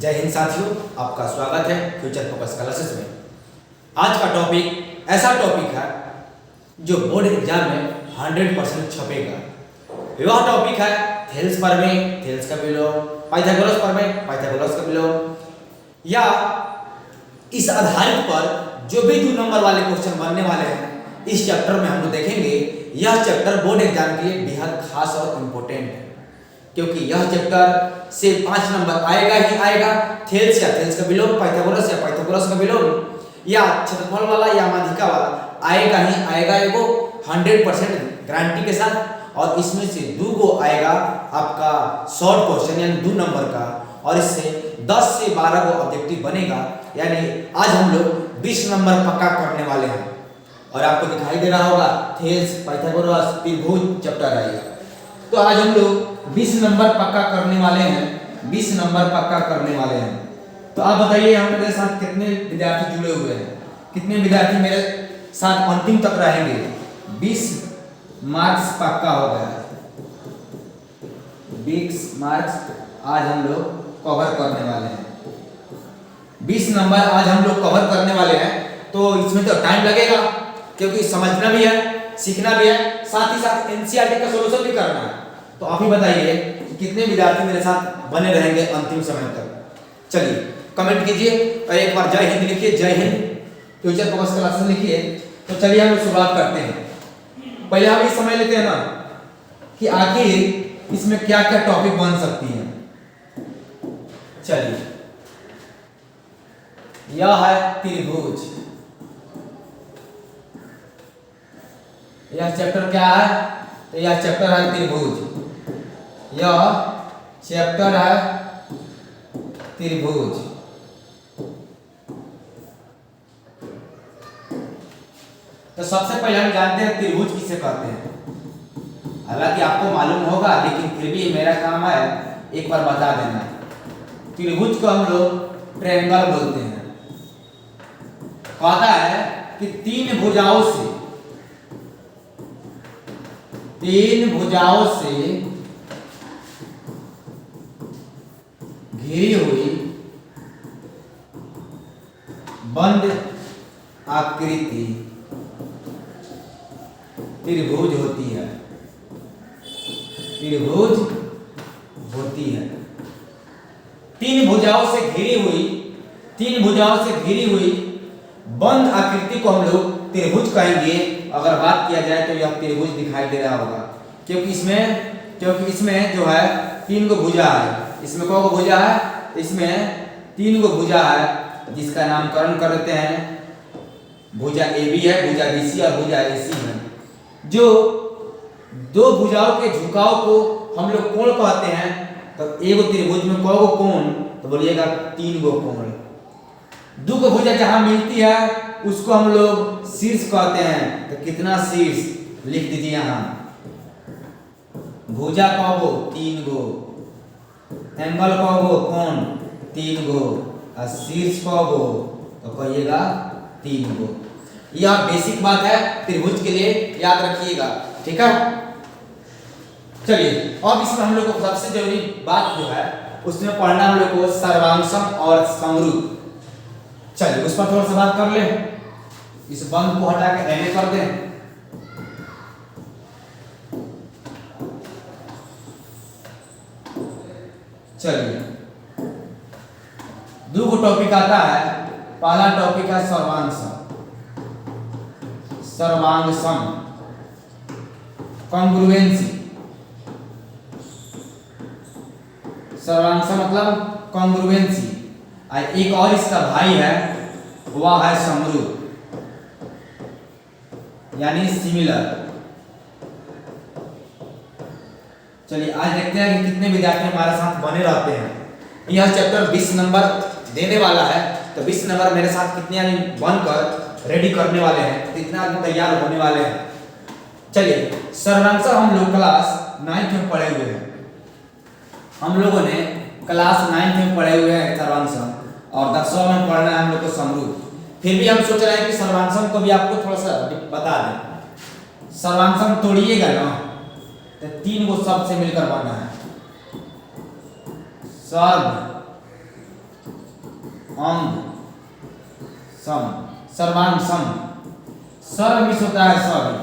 जय हिंद साथियों, आपका स्वागत है फ्यूचर फोकस क्लासेस में। आज का टॉपिक ऐसा टॉपिक है जो बोर्ड एग्जाम में 100% छपेगा। वह टॉपिक है थेल्स प्रमेय, थेल्स का विलोम, पाइथागोरस प्रमेय, पाइथागोरस का विलोम, या इस आधारित पर जो भी 2 नंबर वाले क्वेश्चन बनने वाले हैं इस चैप्टर में हम लोग देखेंगे। यह चैप्टर बोर्ड एग्जाम के लिए बेहद खास और इम्पोर्टेंट है, क्योंकि यह चैप्टर से 5 नंबर आएगा ही आएगा। थेल्स या थेल्स का विलोम, पाइथागोरस या पाइथागोरस का विलोम, या क्षेत्रफल वाला या माध्यिका वाला आएगा ही आएगा। एगो 100% गारंटी के साथ, और इसमें से 2 गो आएगा आपका शॉर्ट क्वेश्चन यानी 2 नंबर का, और इससे 10 से 12 गो ऑब्जेक्टिव बनेगा। यानी आज हम लोग 20 नंबर पक्का करने वाले हैं। और आपको दिखाई दे रहा होगा थेल्स, पाइथागोरस, त्रिभुज चैप्टर आएगा। तो आज हम लोग 20 नंबर पक्का करने वाले हैं, 20 नंबर पक्का करने वाले हैं। तो आप बताइए यहाँ मेरे साथ कितने विद्यार्थी जुड़े हुए हैं, कितने विद्यार्थी मेरे साथ अंतिम तक रहेंगे। 20 मार्क्स पक्का हो गया, 20 मार्क्स आज हम लोग कवर करने वाले हैं। 20 नंबर आज हम लोग कवर करने वाले हैं। तो इसमें तो टाइम लगेगा, क्योंकि समझना भी है, सीखना भी है, साथ ही साथ एनसीईआरटी का सॉल्यूशन भी करना है। तो आप ही बताइए कितने विद्यार्थी मेरे साथ बने रहेंगे अंतिम समय तक। चलिए कमेंट कीजिए और एक बार जय हिंद लिखिए, जय हिंद फ्यूचर फोकस क्लासेस लिखिए। तो चलिए हम शुरुआत करते हैं। पहले हम ये समझ लेते हैं ना कि आखिर इसमें क्या क्या टॉपिक बन सकती है। चलिए, यह है त्रिभुज। यह चैप्टर क्या है? तो यह चैप्टर है त्रिभुज। यह चैप्टर है त्रिभुज। तो सबसे पहले हम जानते हैं त्रिभुज किसे कहते हैं। हालांकि आपको मालूम होगा, लेकिन फिर भी मेरा काम है एक बार बता देना। त्रिभुज को हम लोग ट्रायंगल बोलते हैं। कहता है कि 3 भुजाओं से घिरी हुई बंद आकृति त्रिभुज होती है। त्रिभुज होती है। 3 भुजाओं से घिरी हुई बंद आकृति को हम लोग त्रिभुज कहेंगे। अगर बात किया जाए तो यह त्रिभुज दिखाई दे रहा होगा, क्योंकि इसमें जो है 3 गो भुजा है। इसमें कौन गो भुजा है? इसमें 3 गो भुजा है, जिसका नामकरण कर देते हैं। भुजा AB है, भुजा BC और भुजा AC है। जो 2 भुजाओं के झुकाव को हम लोग कोण कहते हैं। तो एक त्रिभुज में कौन गो कोण? तो बोलिएगा 3 गो कोण। 2 गो भुजा जहां मिलती है उसको हम लोग शीर्ष कहते हैं। तो कितना शीर्ष लिख दीजिए यहाँ। भुजा कौन गो? 3 गो। एंगल कौन गो? कोण 3 गो। और शीर्ष कौन गो? तो कहिएगा 3 गो। यह बेसिक बात है त्रिभुज के लिए, याद रखिएगा, ठीक है। चलिए, अब इसमें हम लोग को सबसे जरूरी बात जो है उसमें पढ़ना हम लोग को सर्वांशम और समरूप। चलिए उस पर थोड़ा सा बात कर ले। इस बंद को हटा के एने कर दें। चलिए, 2 गो टॉपिक आता है। पहला टॉपिक है सर्वांशम। कॉन्ग्रुएंसी। सर्वांशम मतलब कॉन्ग्रुएंसी। एक और इसका भाई है, वह है समरूप यानी सिमिलर। चलिए आज देखते हैं कि कितने विद्यार्थी हमारे साथ बने रहते हैं। यह चैप्टर 20 नंबर देने वाला है। तो 20 नंबर मेरे साथ कितने आदमी बनकर रेडी करने वाले हैं, कितने आदमी तैयार होने वाले हैं। चलिए, सर्वांशम हम लोग क्लास 9th में पढ़े हुए हैं। हम लोगों ने क्लास 9th में पढ़े हुए हैं सर्वांशम, और 10वां में पढ़ना है हम लोग को समरूप। फिर भी हम सोच रहे हैं कि सर्वांशम को भी आपको थोड़ा सा बता दें। सर्वांशम तोड़िएगा ना तो 3 गो शब्द से मिलकर बना है। सर्व अंग सम, सर्वांग सम। सर मिस होता है सभी,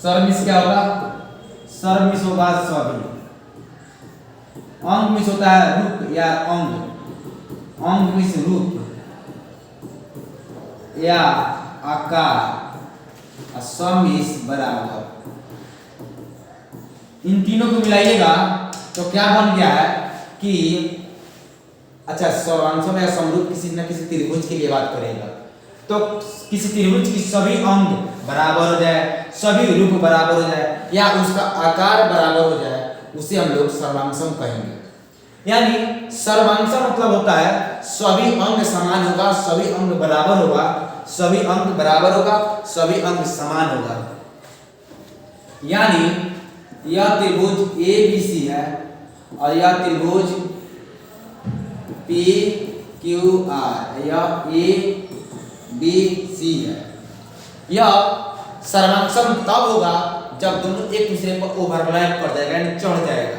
सर मिस क्या होगा, सर मिस होगा सभी। अंग मिस होता है रूप या अंग, अंग मिस रूप या आकार, और सम मिस बराबर। इन तीनों को मिलाइएगा तो क्या बन गया है कि अच्छा सर्वांशम या समरूप किसी न किसी त्रिभुज के लिए बात करेगा तो किसी त्रिभुज की सभी अंग बराबर हो जाए, सभी रूप बराबर हो जाए या उसका आकार बराबर हो जाए, उसे हम लोग सर्वांशम कहेंगे। यानी सर्वांशम मतलब होता है सभी अंग समान होगा, सभी अंग बराबर होगा, सभी अंग बराबर होगा, सभी अंग समान होगा। यानी यह त्रिभुज ABC है और यह त्रिभुज PQR, यह ABC है। यह सर्वांशम तब होगा जब दोनों एक दूसरे पर ओवरलैप कर जाएगा, यानी चढ़ जाएगा।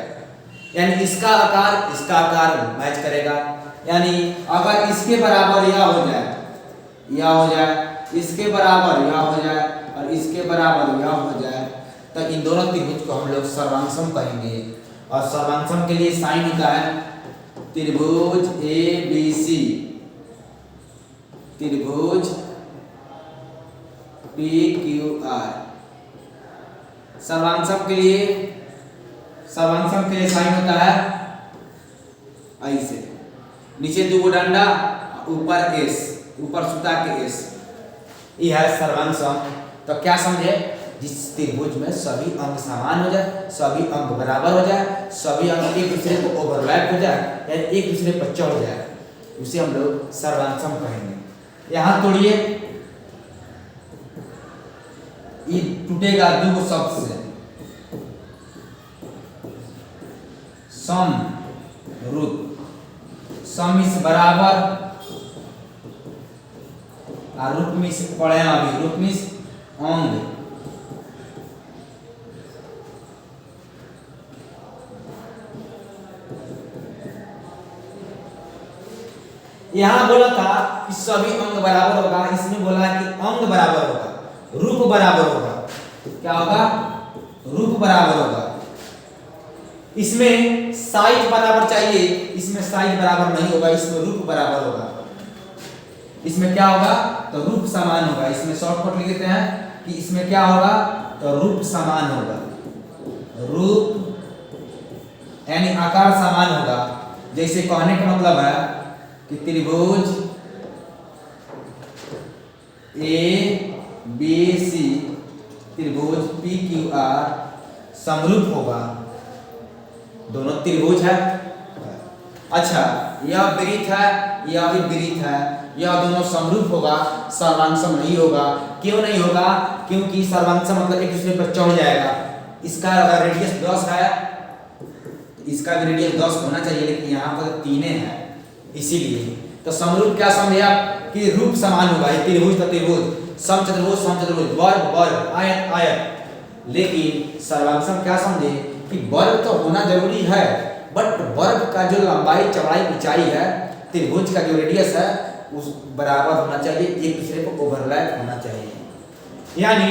यानी इसका आकार मैच करेगा। यानी अगर इसके बराबर यह हो जाए, यह हो जाए, इसके बराबर यह हो जाए और इसके बराबर यह हो जाए, तो इन दोनों त्रिभुज को हम लोग सर्वांशम कहेंगे। और सर्वांशम के लिए साइन होता है त्रिभुज ABC, त्रिभुज PQR। सर्वांशम के लिए साइन होता है ऐसे, नीचे दो डंडा, ऊपर S, ऊपर सुता के S, यह है सर्वांशम। तो क्या समझे, जिस त्रिभुज में सभी अंग समान हो जाए, सभी अंग बराबर हो जाए, सभी अंग एक दूसरे को ओवरलैप हो जाए या एक दूसरे पर चढ़ जाए, उसे हम लोग सर्वांशम कहेंगे। यहाँ तोड़िए, ये टूटेगा दो शब्द से, सम रूप, सम इस बराबर और रूप में से पढ़े अभी, रूप में अंग। यहां बोला था कि सभी अंग बराबर होगा, इसमें बोला कि अंग बराबर होगा, रूप बराबर होगा। क्या होगा, रूप बराबर होगा। इसमें साइज बराबर चाहिए, इसमें साइज बराबर नहीं होगा, इसमें रूप बराबर होगा। इसमें क्या होगा, तो रूप समान होगा। इसमें शॉर्टकट लिख देते हैं कि इसमें क्या होगा, तो रूप समान होगा, रूप यानी आकार समान होगा। जैसे कहने का मतलब है कि त्रिभुज ABC त्रिभुज PQR समरूप होगा, दोनों त्रिभुज है। अच्छा, यह वृत्त है, यह भी वृत्त है, यह दोनों समरूप होगा, सर्वांशम नहीं होगा। क्यों नहीं होगा, क्योंकि सर्वांशम मतलब एक दूसरे पर चढ़ जाएगा। इसका अगर रेडियस 10 है, इसका भी रेडियस 10 होना चाहिए, लेकिन यहाँ पर 3 है, इसीलिए। तो समरूप क्या समझे आप, कि रूप समान होगा। त्रिभुज तो त्रिभुज, समचतुर्भुज, वर्ग वर्ग, आयत आयत। लेकिन सर्वांशम क्या समझे कि वर्ग तो होना जरूरी है, बट वर्ग का जो लंबाई चौड़ाई ऊंचाई है, त्रिभुज का जो रेडियस है, उस बराबर होना चाहिए, एक दूसरे को ओवरलैप होना चाहिए। यानी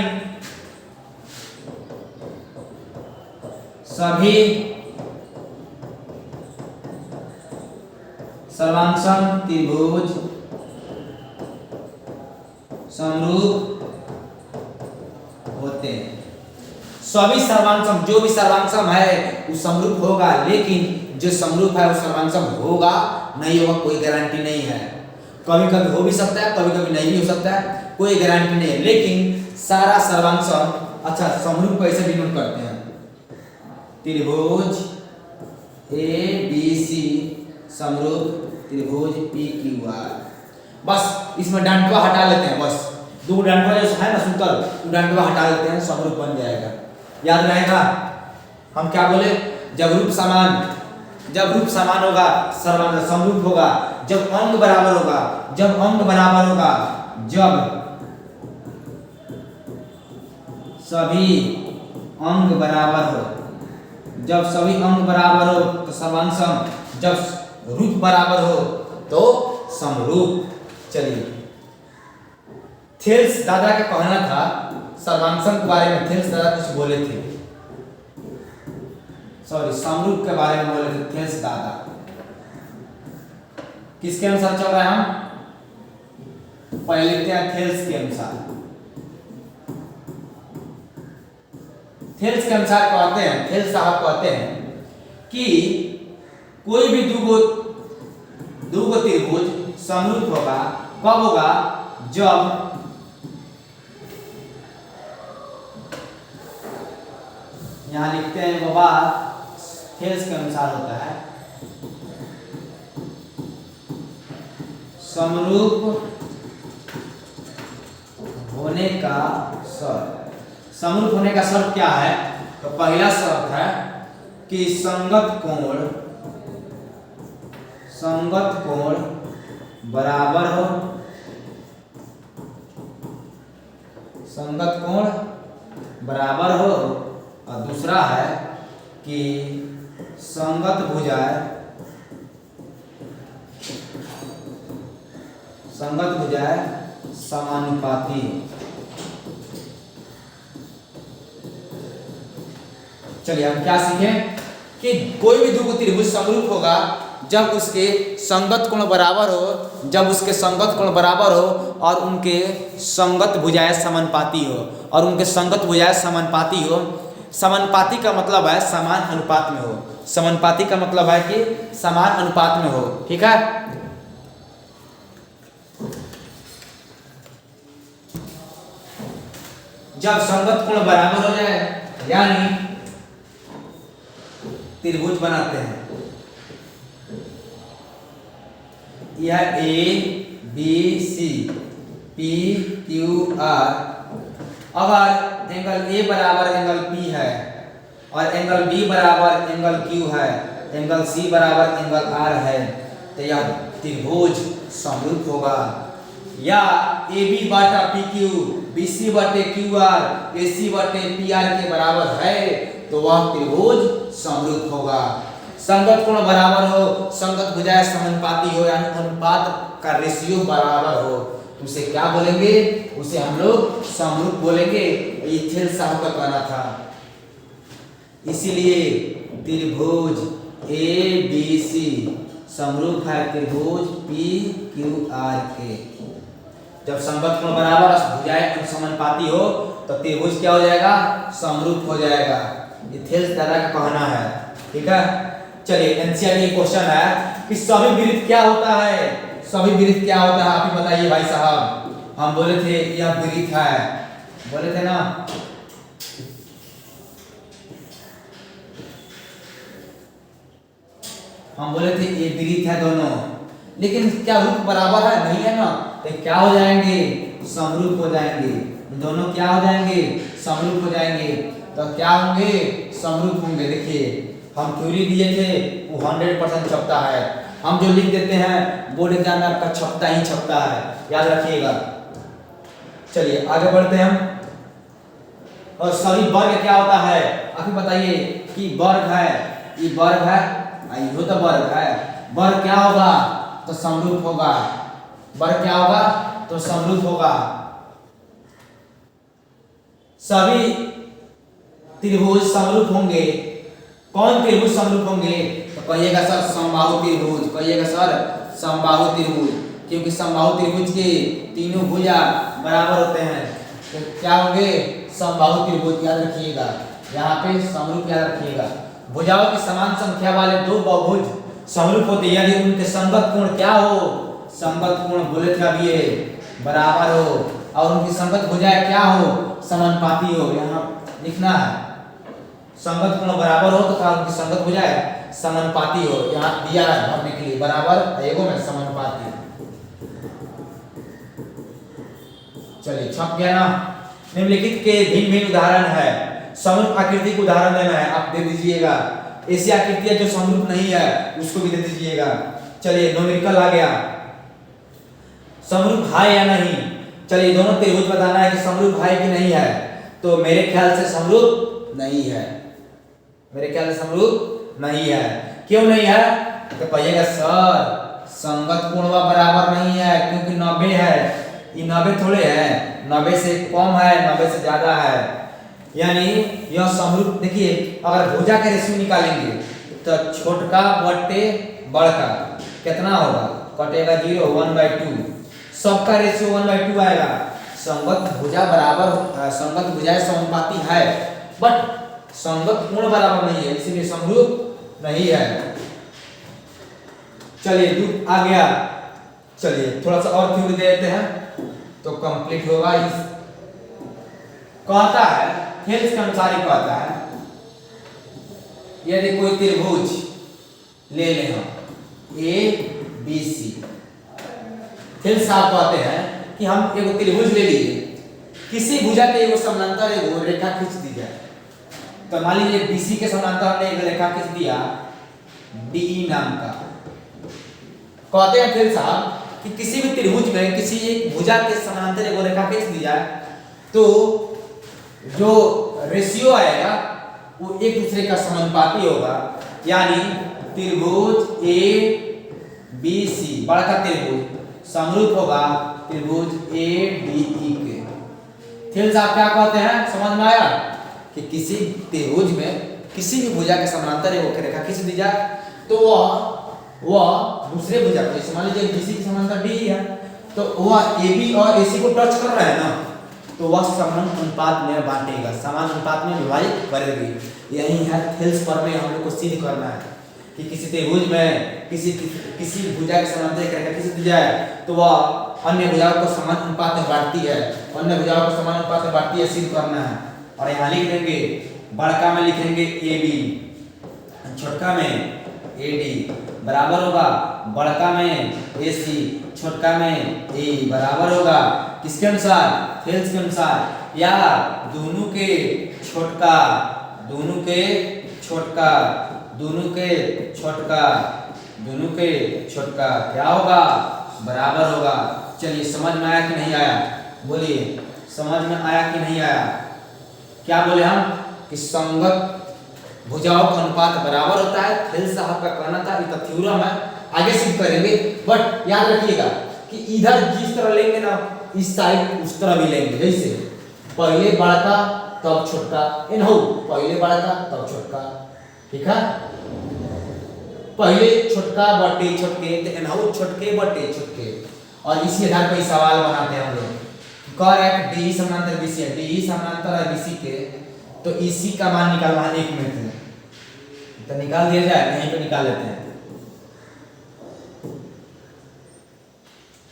सभी सर्वांशम त्रिभुज समरूप होते हैं। सभी सर्वांशम, जो भी सर्वांशम है वो समरूप होगा, लेकिन जो समरूप है वो सर्वांशम होगा नहीं होगा कोई गारंटी नहीं है। कभी कभी हो भी सकता है, कभी कभी नहीं भी हो सकता है, कोई गारंटी नहीं है। लेकिन सारा सर्वांशम, अच्छा समरूप कैसे डिनोट करते हैं, त्रिभुज ABC समरूप त्रिभुज PQR। बस इसमें डांटवा हटा लेते हैं, बस दो डांटवा जो है ना सूत्र, वो डांटवा हटा लेते हैं, समरूप बन जाएगा। याद रहेगा हम क्या बोले, जब रूप समान होगा समरूप होगा, जब अंग बराबर होगा, जब अंग बराबर होगा, जब सभी अंग बराबर हो, जब सभी अंग बराबर हो तो सर्वांशम, जब रूप बराबर हो तो समरूप। चलिए, थेल्स दादा का कहना था सर्वांशन के बारे में, थेल्स दादा कुछ बोले थे, सॉरी समरूप के बारे में बोले थे थेल्स दादा। किसके अनुसार चल रहा है, हम पहले लिखते हैं थेल्स के अनुसार। थेल्स के अनुसार कहते हैं, थेल्स साहब कहते हैं कि कोई भी दो त्रिभुज समरूप होगा, कब होगा, जब यहां लिखते हैं वो बात थेल्स के अनुसार होता है, समरूप होने का शर्त। समरूप होने का शर्त क्या है, तो पहला शर्त है कि संगत कोण बराबर हो, संगत कोण बराबर हो, और दूसरा है कि संगत भुजाएं समानुपाती। चलिए हम क्या सीखें कि कोई भी दो त्रिभुज समरूप होगा जब उसके संगत कोण बराबर हो, और उनके संगत भुजाएं समानुपाती हो, समानुपाती का मतलब है समान अनुपात में हो, समानुपाती का मतलब है कि समान अनुपात में हो। ठीक है, जब संगत कोण बराबर हो जाए, यानी त्रिभुज बनाते हैं, यह A B C P Q R, अगर एंगल ए बराबर एंगल पी है, और एंगल बी बराबर एंगल क्यू है, एंगल सी बराबर एंगल आर है, तो यह त्रिभुज समरूप होगा। या ए बी बटा पी क्यू, बी सी बटे क्यू आर, ए सी बटे पी आर के बराबर है, तो वह त्रिभुज समरूप होगा। संगत कोण बराबर हो, संगत भुजाएं समानुपाती हो, यानी अनुपात का रेशियो बराबर हो, उसे क्या बोलेंगे, उसे हम लोग समरूप बोलेंगे। ये थेल्स साहब का कहना था। इसीलिए त्रिभुज ए बी सी समरूप है त्रिभुज पी क्यू आर के। जब संगत कोण बराबर भुजाएं समानुपाती हो तो त्रिभुज क्या हो जाएगा, समरूप हो जाएगा। ये थेल्स दादा का कहना है। ठीक है, चलिए एनसीईआरटी क्वेश्चन है कि सभी वृत्त क्या होता है, सभी वृत्त क्या होता है, आप ही बताइए भाई साहब। हम बोले थे यह वृत्त है, बोले थे ना, हम बोले थे ये वृत्त है दोनों, लेकिन क्या रूप बराबर है, नहीं है ना, तो क्या हो जाएंगे, समरूप हो जाएंगे। दोनों क्या हो जाएंगे, समरूप हो जाएंगे। तो क्या होंगे, समरूप होंगे। देखिए हम थ्योरी दिए थे वो 100% छपता है, हम जो लिख देते हैं बोर्ड एग्जाम में आपका छपता ही छपता है, याद रखिएगा। चलिए आगे बढ़ते हैं हम। और सभी वर्ग क्या होता है, आप ही बताइए कि वर्ग है, ये वर्ग है, ये तो वर्ग है, वर्ग क्या होगा, तो समरूप होगा, वर्ग क्या होगा, तो समरूप होगा। सभी त्रिभुज समरूप होंगे। कौन त्रिभुज समरूप होंगे, तो कहिएगा सर समबाहु त्रिभुज, कहिएगा सर समबाहु त्रिभुज, क्योंकि समबाहु त्रिभुज के तीनों भुजा बराबर होते हैं, तो क्या होंगे, समबाहु त्रिभुज। याद रखिएगा, यहाँ पे समरूप याद रखिएगा। भुजाओं की समान संख्या वाले दो बहुभुज समरूप होते हैं यदि उनके संगत कोण क्या हो, संगत कोण बोले थे अभी ये बराबर हो, और उनकी संगत भुजाएं क्या हो, समानुपाती हो। यहाँ लिखना है संगत कोण बराबर हो तथा उनकी संगत भुजाएं समानुपाती हो, यहाँ दिया है भरने के लिए, बराबर एगो में समानुपाती। चलिए छप गया ना। निम्नलिखित के भिन्न भिन्न उदाहरण है, समरूप आकृति को उदाहरण देना है, आप दे दीजिएगा। ऐसी आकृतियां जो समरूप नहीं है उसको भी दे दीजिएगा। चलिए न्यूमेरिकल आ गया, समरूप है या नहीं। चलिए दोनों त्रिभुज बताना है कि समरूप है कि नहीं है, तो मेरे ख्याल से समरूप नहीं है, मेरे ख्याल से समरूप नहीं है। क्यों नहीं है, तो कहिएगा सर संगत कोण व बराबर नहीं है क्योंकि 90 है, ये 90 थोड़े है, 90 से कम है, 90 से ज्यादा है, यानी यह समरूप। देखिए अगर भुजा का रेशियो निकालेंगे तो छोटका बटे बड़का कितना होगा, कटेगा 0, 1/2, सबका रेशियो 1/2 आएगा। संगत भुजा बराबर, संगत भुजाएं समानुपाती है बट संगत कोण बराबर नहीं है, इसीलिए समरूप नहीं है। चलिए आ गया, चलिए थोड़ा सा और थ्योरी दे देते हैं तो कंप्लीट होगा। इस कहता है थेल्स के अनुसार ही कहता है, यदि कोई त्रिभुज ले लें हम ए बी सी, थेल्स साहब कहते हैं कि हम एक त्रिभुज ले लिए, किसी भुजा के एगो समानांतर एगो रेखा खींच दी जाए। तो मान लीजिए बीसी के समानांतर हमने एक रेखा खींच दिया डीई नाम का। कहते हैं फिर साहब कि किसी भी त्रिभुज में किसी एक भुजा के समानांतर एक रेखा खींच दी जाए तो जो रेशियो आएगा वो एक दूसरे का समानुपाती होगा, यानी त्रिभुज ए बी सी बड़ा त्रिभुज समरूप होगा त्रिभुज ए डी ई के। फिर साहब क्या कहते हैं, समझ में आया कि किसी त्रिभुज में किसी भी भुजा के समानांतर एक रेखा खींच दी जाए तो वह दूसरे भुजा को, जैसे मान लीजिए बीसी के समानांतर डी है तो वह एबी और एसी को टच कर रहा है ना, तो वह समान अनुपात में बांटेगा, समान अनुपात में विभाजित करेगी। यही है थेल्स प्रमेय, हम लोग को सिद्ध करना है कि किसी त्रिभुज में किसी भुजा के समानांतर एक रेखा खींच दी जाए तो वह अन्य भुजाओं को समान अनुपात में बांटती है, अन्य भुजाओं को समान अनुपात में बांटती है, सिद्ध करना है। और यहाँ लिख देंगे, बड़का में लिखेंगे ए बी, छोटका में ए डी बराबर होगा बड़का में ए सी, छोटका में ए बराबर होगा किसके अनुसार, थेल्स के अनुसार, या दोनों के छोटका, दोनों के छोटका, दोनों के छोटका, दोनों के छोटका क्या होगा, बराबर होगा। चलिए समझ में आया कि नहीं आया, बोलिए समझ में आया कि नहीं आया। क्या बोले हम कि संगत भुजाओं का अनुपात बराबर होता है, थेल्स साहब का कहना था, ये थ्योरम है, आगे सिद्ध करेंगे। बट याद रखिएगा कि इधर जिस तरह लेंगे ना इस साइड उस तरह भी लेंगे, जैसे पहले बड़का तब छोटका, हो पहले बड़का तब छोटका, ठीक है, पहले छोटका बटे छोटके, हो छोटके बटे छोटके। और इसी आधार पर सवाल बनाते हैं हम लोग, कह रहे हैं डी समानांतर बीसी है, डी समानांतर है बीसी के, तो इसी का मान निकालना है 1 मिनट में, तो निकाल दिया जाए, यहीं पे निकाल लेते हैं।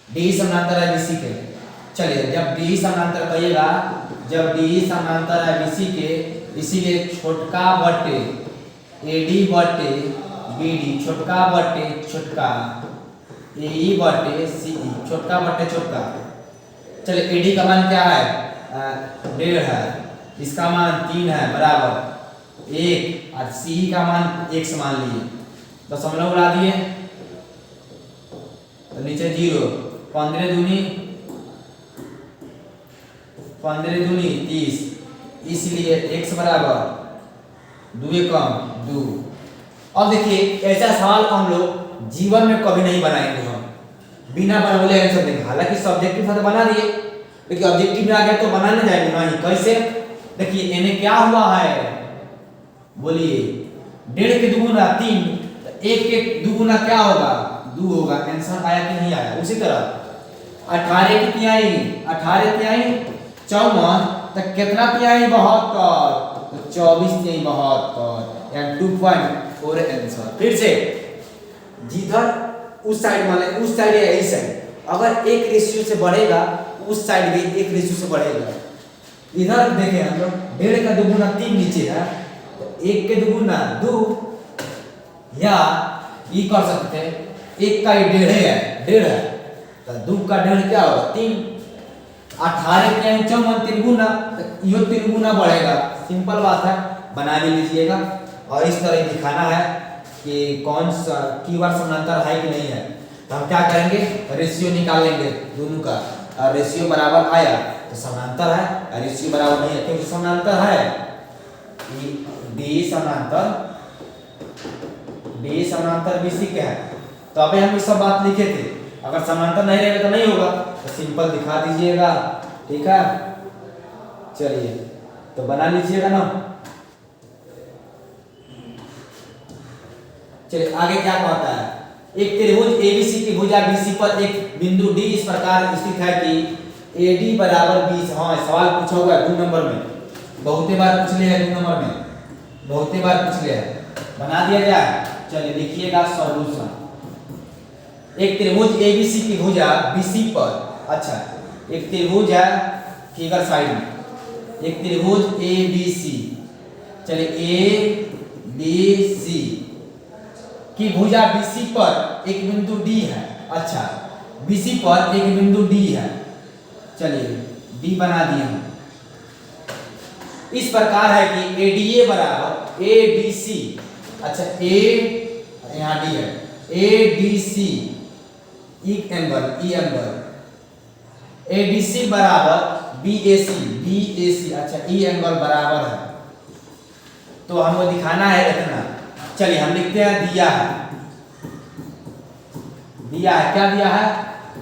डी समानांतर है बीसी के, चलिए जब डी समानांतर कहिएगा, जब डी समानांतर है बीसी के, इसीलिए छोटका बटे एडी बटे बीडी, छोटका बटे छोटका, एई बटे सीई, छोटका बटे छोटका। चलिए एडी का मान क्या है, 1.5 है, इसका मान 3 है बराबर 1, और सी का मान 1 से मान लिए, दशमलव उड़ा दिए तो नीचे 0, 15 दूनी 30, इसलिए x बराबर 2 कम 2। अब देखिए ऐसा सवाल को हम लोग जीवन में कभी नहीं बनाएंगे, हम बिना बनाए आंसर देंगे। हालांकि सब्जेक्टिव तो बना दिए, लेकिन ऑब्जेक्टिव में आ गया तो बनाने जाएंगे नहीं। कैसे, देखिए इन्हें क्या हुआ है, बोलिए 1.5 के दुगुना 3, तो 1 के दुगुना क्या होगा 2 होगा। आंसर आया कि नहीं आया। उसी तरह 18 की तिहाई, 18 तिहाई 54, तो कितना तिहाई 72, तो 24 तिहाई 72, या 2.4 आंसर। फिर से जिधर उस साइड वाले, उस साइड या इस साइड, अगर एक रेशियो से बढ़ेगा उस साइड भी एक रेशियो से बढ़ेगा। इधर देखें हम लोग 1.5 का दुगुना 3 नीचे है, तो 1 के दुगुना 2, या ये कर सकते हैं 1 का 1.5 है, 1.5 है, तो 2 का 1.5 क्या होगा 3, 18 के 54 3 तो यो 3 बढ़ेगा। सिंपल बात है, बना भी लीजिएगा। और इस तरह दिखाना है कि कौन सा कीवर्ड समानांतर है कि नहीं है। तो हम क्या करेंगे, रेशियो निकाल लेंगे दोनों का, और रेशियो बराबर आया तो समानांतर है, और रेशियो बराबर नहीं है क्योंकि समानांतर है। डी समानांतर बीसी क्या है, तो अभी हम ये सब बात लिखे थे, अगर समांतर नहीं रहेगा तो नहीं होगा, तो सिंपल दिखा दीजिएगा, ठीक है। चलिए तो बना लीजिएगा ना। चलिए आगे क्या कहता है, एक त्रिभुज एबीसी की भुजा बीसी पर एक बिंदु डी इस प्रकार स्थित है कि एडी बराबर 20। हाँ सवाल पूछा हुआ है 2 नंबर में, बहुते बार पूछ लिया है 2 नंबर में, बहुते बार पूछ लिया है, बना दिया जाए। चलिए लिखिएगा सॉल्यूशन। एक त्रिभुज एबीसी की भुजा बीसी पर, अच्छा एक त्रिभुज है फिगर साइड में, एक त्रिभुज एबीसी, चलिए एबीसी की भुजा बीसी पर एक बिंदु डी है। अच्छा बीसी पर एक बिंदु डी है, चलिए डी बना दिए हम। इस प्रकार है कि एडीए बराबर एडीसी, अच्छा ए यहाँ डी है, एडीसी ई एंगल एडीसी बराबर बीएसी, अच्छा ई एंगल बराबर है, तो हमको दिखाना है इतना। चलिए हम लिखते हैं दिया है क्या दिया है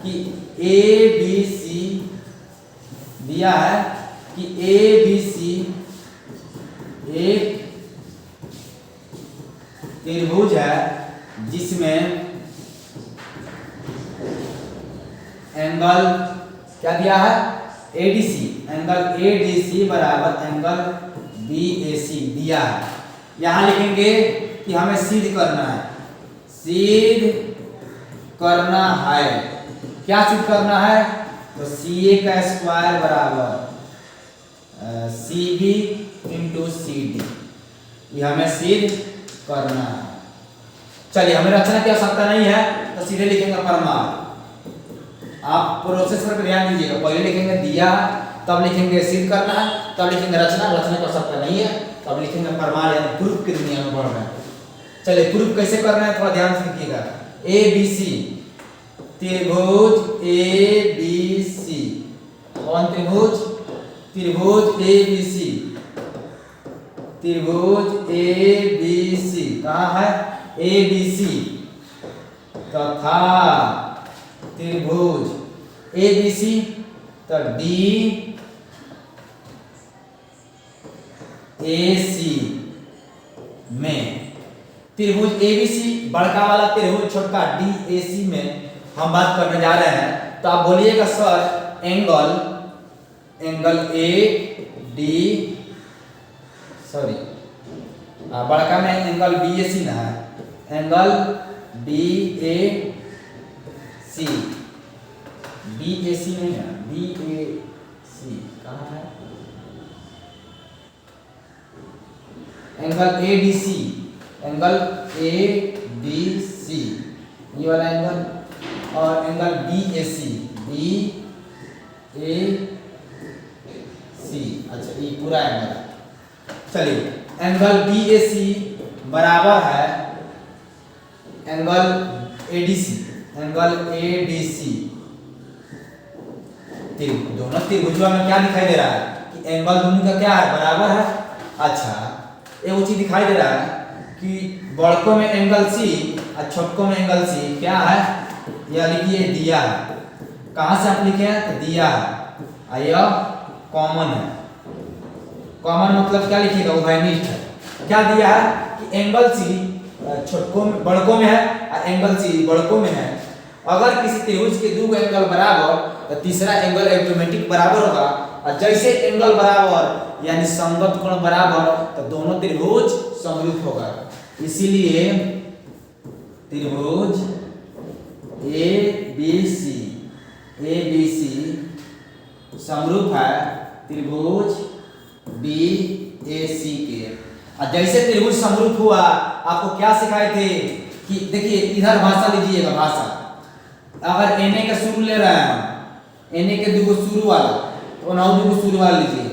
कि ए बी सी, दिया है कि ए बी सी एक त्रिभुज है जिसमें एंगल क्या दिया है एडीसी, एंगल एडीसी बराबर एंगल बीएसी दिया है। यहां लिखेंगे कि हमें सिद्ध करना है, सिद्ध करना है, क्या सिद्ध करना है, तो सी ए का स्क्वायर बराबर C B into C D, ये हमें सिद्ध करना है। चलिए हमें रचना की आवश्यकता नहीं है तो सीधे लिखेंगे प्रमाण। आप प्रोसेस पर ध्यान दीजिएगा, पहले लिखेंगे दिया तब लिखेंगे सिद्ध करना है, तब लिखेंगे रचना की आवश्यकता नहीं है, तब लिखेंगे प्रमाण यानी प्रूफ की दुनिया में बढ़ रहे हैं। चलिए प्रूफ कैसे कर रहे हैं थोड़ा ध्यान से लिखिएगा। ए बी सी त्रिभुज ए बी सी, कौन त्रिभुज, त्रिभुज ए बी सी, त्रिभुज ए बी सी कहाँ है ए बी सी तथा त्रिभुज ए बी सी तो डी ए सी में, त्रिभुज एबीसी बड़का वाला त्रिभुज छोटका डी ए सी में हम बात करने जा रहे हैं। तो आप बोलिएगा sir angle A D, sorry बड़का में एंगल बी ए सी ना है, angle B A C, B A C नहीं है, बी ए सी कहाँ है, angle A D C, angle A D C ये वाला एंगल, और angle B A C, B A C, अच्छा ये पूरा एंगल। चलिए एंगल बी ए सी बराबर है angle A D C, angle A D C, दोनों त्रिभुजों में क्या दिखाई दे रहा है कि एंगल दोनों का क्या है बराबर है। अच्छा एक वो चीज दिखाई दे रहा है कि बड़कों में एंगल सी और छोटकों में एंगल सी क्या है, यह लिखिए दिया है, कहाँ से आप लिखे हैं तो दिया है, यह कॉमन है, कॉमन मतलब क्या लिखिएगा उभयनिष्ठ है। क्या दिया है कि एंगल सी छोटकों में बड़कों में है और एंगल सी बड़कों में है, अगर किसी त्रिभुज के दो एंगल बराबर तो तीसरा एंगल ऑटोमेटिक बराबर होगा, और जैसे एंगल बराबर यानी संगत कोण बराबर तो दोनों त्रिभुज समरूप होगा। इसीलिए त्रिभुज ए बी सी समरूप है त्रिभुज बी ए सी के। और जैसे त्रिभुज समरूप हुआ आपको क्या सिखाए थे कि देखिए इधर भाषा लीजिएगा, भाषा अगर एन का शुरू ले रहे हैं हम, एन के दो शुरू वाला तो नौ दो शुरू वाला लीजिए,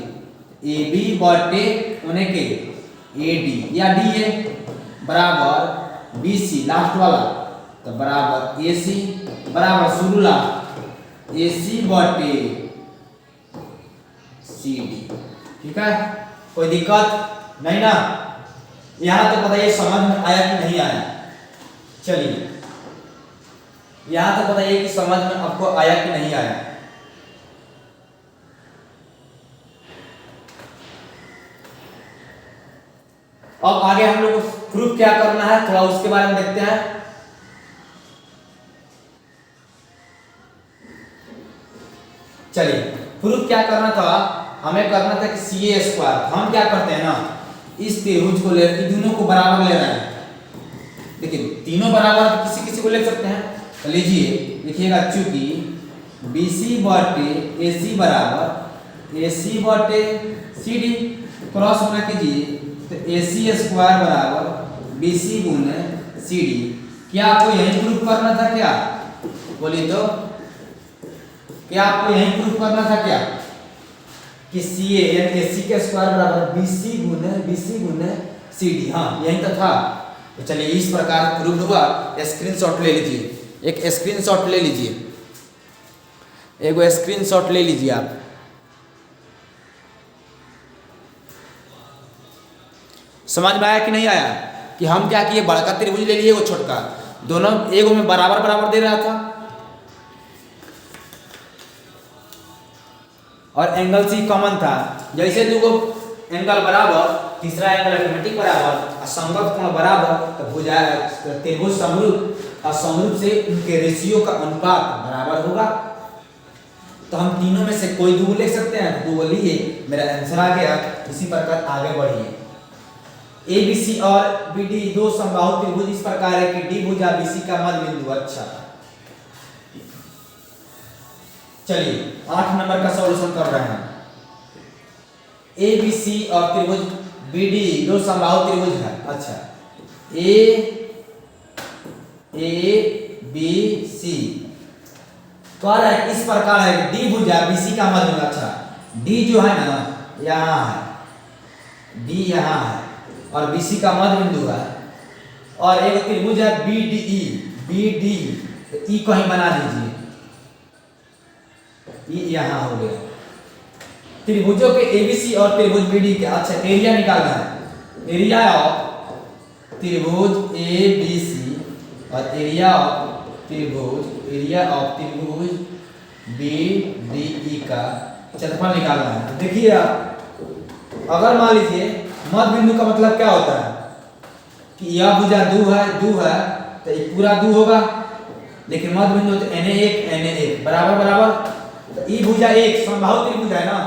ए बी बटे उन्हें के ए डी या डी ए बराबर बी सी लास्ट वाला तो बराबर ए सी बराबर शुरू लास्ट ए सी बटे सी डी। ठीक है, कोई दिक्कत नहीं ना, यहां तक बताइए समझ में आया कि नहीं आया। चलिए यहां तक बताइए कि समझ में आपको आया कि नहीं आया। अब आगे हम लोग को प्रूफ क्या करना है थोड़ा उसके बारे में देखते हैं। चलिए प्रूफ क्या करना था, हमें करना था कि सी ए स्क्वायर। हम क्या करते हैं ना, इस त्रिभुज को ले, दोनों को बराबर ले रहे हैं। देखिए तीनों बराबर किसी किसी को ले सकते हैं, तो लीजिए लिखिएगा चूंकि बी सी बटे ए सी बराबर ए सी बटे सी डी, क्रॉस गुना कीजिए तो ए सी स्क्वायर बराबर बी सी गुने सी डी। क्या आपको यही प्रूफ करना था क्या? बोलिए तो, क्या आपको यही प्रूफ करना था क्या कि सी ए यानी ए सी के स्क्वायर बराबर बी सी गुने सी डी? हाँ यही तो था। तो चलिए इस प्रकार प्रूफ हुआ। स्क्रीनशॉट ले लीजिए, एक स्क्रीनशॉट ले लीजिए, एक स्क्रीनशॉट ले लीजिए आप। समझ में आया कि नहीं आया कि हम क्या किए, बड़का त्रिभुज ले लिए, वो छोटका, दोनों एगो में बराबर बराबर दे रहा था और एंगल सी कॉमन था। जैसे दो एंगल बराबर, तीसरा एंगल अरिथमेटिक बराबर और समरूप कोण बराबर, तो भुजा त्रिभुज समरूप और समरूप से उनके रेशियो का अनुपात बराबर होगा। तो हम तीनों में से कोई दो ले सकते हैं, दो लिए, मेरा आंसर आ गया। इसी प्रकार आगे बढ़िए। ए बी सी और बी डी दो समबाहु त्रिभुज इस प्रकार है कि डी भुजा बी सी का मध्य बिंदु। अच्छा चलिए 8 नंबर का सॉल्यूशन कर रहे हैं। ए बी सी और त्रिभुज बी डी दो समबाहु त्रिभुज है। अच्छा ए बी सी कह रहा है इस प्रकार है कि डी भुजा बी सी का मध्य बिंदु। अच्छा डी जो है ना यहाँ है, डी यहाँ है और बी सी का मध्य बिंदु है, और एक त्रिभुज है B D E, B D E कहीं बना दीजिए, ये यहाँ हो गया। त्रिभुजों के एबीसी और त्रिभुज बीडी के अच्छा एरिया निकालना है। एरिया ऑफ त्रिभुज एबीसी और एरिया ऑफ त्रिभुज बीडीई का क्षेत्रफल निकालना है। देखिए अगर मान लीजिए मध्य बिंदु का मतलब क्या होता है कि यह भुजा दो है तो ये पूरा दो होगा, लेकिन मध्य बिंदु तो Na1 बराबर बराबर, तो ई भुजा एक समबाहु त्रिभुज है ना,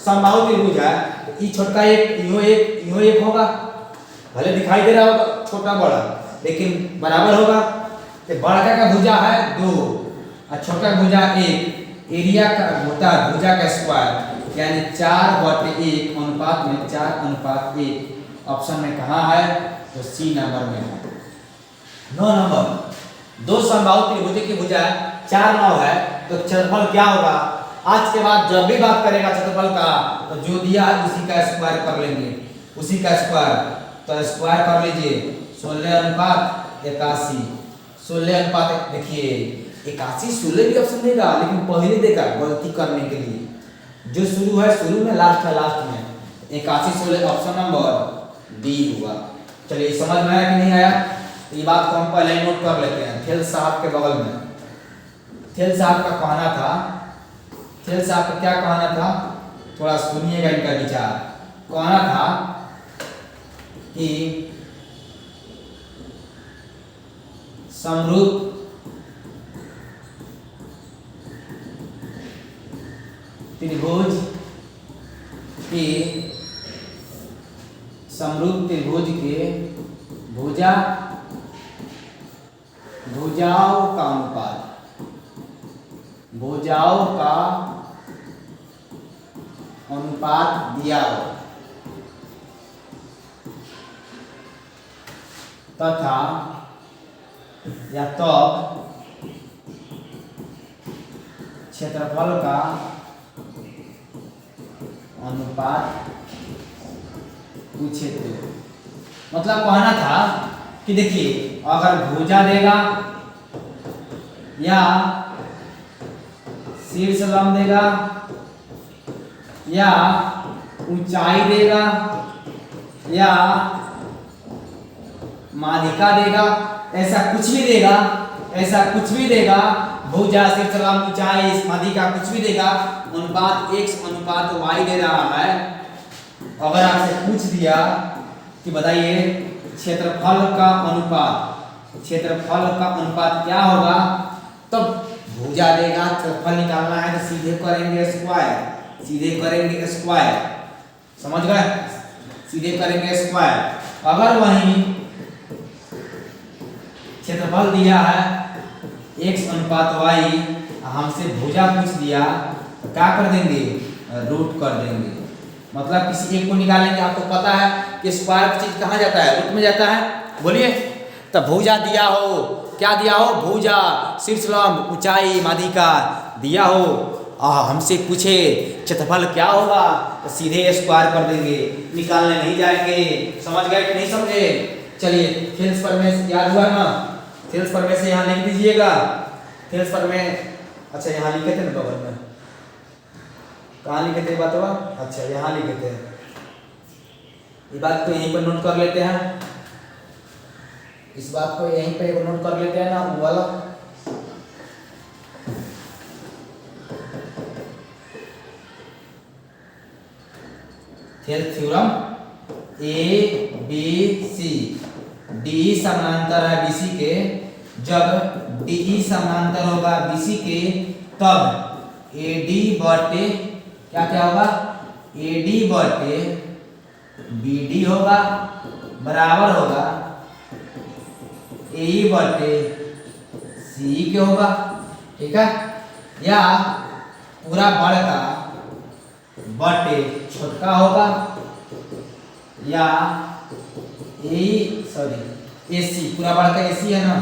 समबाहु त्रिभुज है, तो ई छोटा एक इहो एक होगा, भले दिखाई दे रहा होगा छोटा बड़ा लेकिन बराबर होगा। तो बड़का का भुजा है 2 और छोटा भुजा 1, एरिया का होता है भुजा का स्क्वायर यानी 4/1 अनुपात में 4:1। ऑप्शन में कहाँ है तो सी नंबर में है। 9 नंबर, दो समबाहु त्रिभुज की भुजा 4 9 है, तो क्षेत्रफल क्या होगा? आज के बाद जब भी बात करेगा क्षेत्रफल का तो जो दिया है उसी का स्क्वायर कर लेंगे, उसी का स्क्वायर। तो स्क्वायर कर लीजिए 16:81, 16:1। देखिए 81 16 भी ऑप्शन देगा, लेकिन पहले देगा गलती करने के लिए, जो शुरू है शुरू में, लास्ट है लास्ट में। 81 16 ऑप्शन नंबर डी हुआ। चलिए समझ में आया कि नहीं आया? ये बात को हम पहले ही नोट कर लेते हैं। थेल साहब के बगल में थेल साहब का कहना था, थेल साहब का क्या कहना था थोड़ा सुनिएगा इनका विचार। कहना था कि समरूप त्रिभुज के भुजाओं का अनुपात दिया हो तथा या तब क्षेत्रफल का अनुपात पूछे थे। मतलब कहना था कि देखिए अगर भुजा देगा या शीर्ष लंब देगा या ऊंचाई देगा या माध्यिका देगा, ऐसा कुछ भी देगा, ऐसा कुछ भी देगा, भुजा, शीर्ष, लंब, ऊंचाई, माधि का कुछ भी देगा, अनुपात x अनुपात y दे रहा है। अगर आपसे पूछ दिया कि बताइए क्षेत्रफल का अनुपात क्या होगा, तब भुजा देगा, क्षेत्रफल निकालना है तो सीधे करेंगे स्क्वायर, समझ गए, सीधे करेंगे स्क्वायर। अगर वही क्षेत्रफल दिया है x अनुपात y, हमसे भुजा पूछ दिया तो क्या कर देंगे, रूट कर देंगे, मतलब किसी एक को निकालेंगे। आपको पता है कि स्क्वायर की चीज कहाँ जाता है, रूट में जाता है, बोलिए। तब भुजा दिया हो, क्या दिया हो, भुजा, शीर्ष, लंब, ऊंचाई, माधि का दिया हो, हमसे पूछे क्षेत्रफल क्या होगा तो सीधे स्क्वायर कर देंगे, निकालने नहीं जाएंगे। समझ गए कि नहीं समझे? चलिए थेल्स प्रमेय याद हुआ ना, थेल्स प्रमेय से यहाँ लिख दीजिएगा। थेल्स प्रमेय, अच्छा यहाँ लिखे थे ना बगल में, कहाँ लिखे थे बात हुआ, अच्छा यहाँ लिखे थे, ये बात को यहीं पर नोट कर लेते हैं, इस बात को यहीं पे नोट कर लेते हैं ना, वो वाला। Thales theorem, A B C, D समांतर है बीसी के, जब डी समांतर होगा बीसी के तब एडी बटे क्या क्या होगा, एडी बटे बीडी होगा बराबर होगा ए बटे सी के होगा, ठीक है। या पूरा बड़का बटे छोटका होगा, या एसी, पूरा बड़का एसी है ना,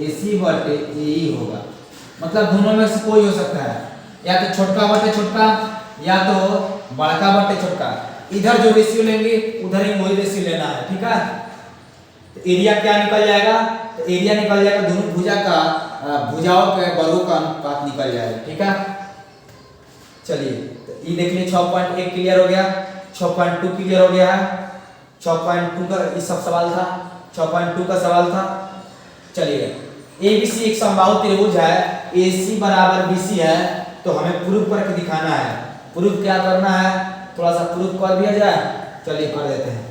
एसी बटे ए होगा, मतलब दोनों में से कोई हो सकता है, या तो छोटका बटे छोटका या तो बड़का बटे छोटका। इधर जो रेशियो लेंगे उधर ही वही रेशियो लेना है, ठीक है। तो एरिया क्या निकल जाएगा, तो एरिया निकल जाएगा दोनों भुजाओं के वर्गों का अनुपात निकल जाएगा, ठीक है। चलिए तो ये देख लीजिए 6.1 क्लियर हो गया, 6.2 क्लियर हो गया है, 6.2 का ये सब सवाल था, 6.2 का सवाल था। चलिए ABC एक समबाहु त्रिभुज है, AC बराबर BC है, तो हमें प्रूफ करके दिखाना है। प्रूफ क्या करना है, थोड़ा सा प्रूफ कर दिया जाए, चलिए कर देते हैं।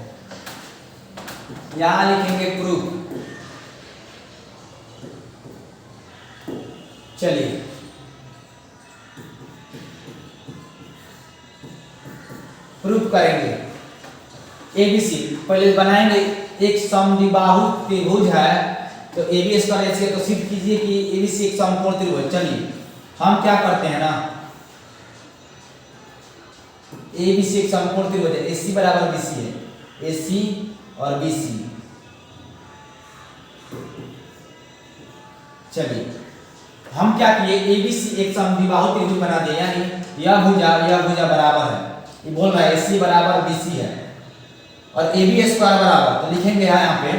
यहां लिखेंगे प्रूफ, चलिए प्रूफ करेंगे। ABC पहले बनाएंगे, एक समद्विबाहु त्रिभुज है, तो AB स्क्वायर AC, तो सिद्ध कीजिए कि ABC एक समकोण त्रिभुज। चलिए हम क्या करते हैं ना, ABC एक समकोण त्रिभुज है, AC बराबर BC है, AC और BC। चलिए हम क्या किए, ABC एक समद्विबाहु त्रिभुज बना दिए, यानी यह भुजा बराबर है, ये बोल रहा है AC बराबर BC है, और AB स्क्वायर बराबर, तो लिखेंगे यहाँ पे,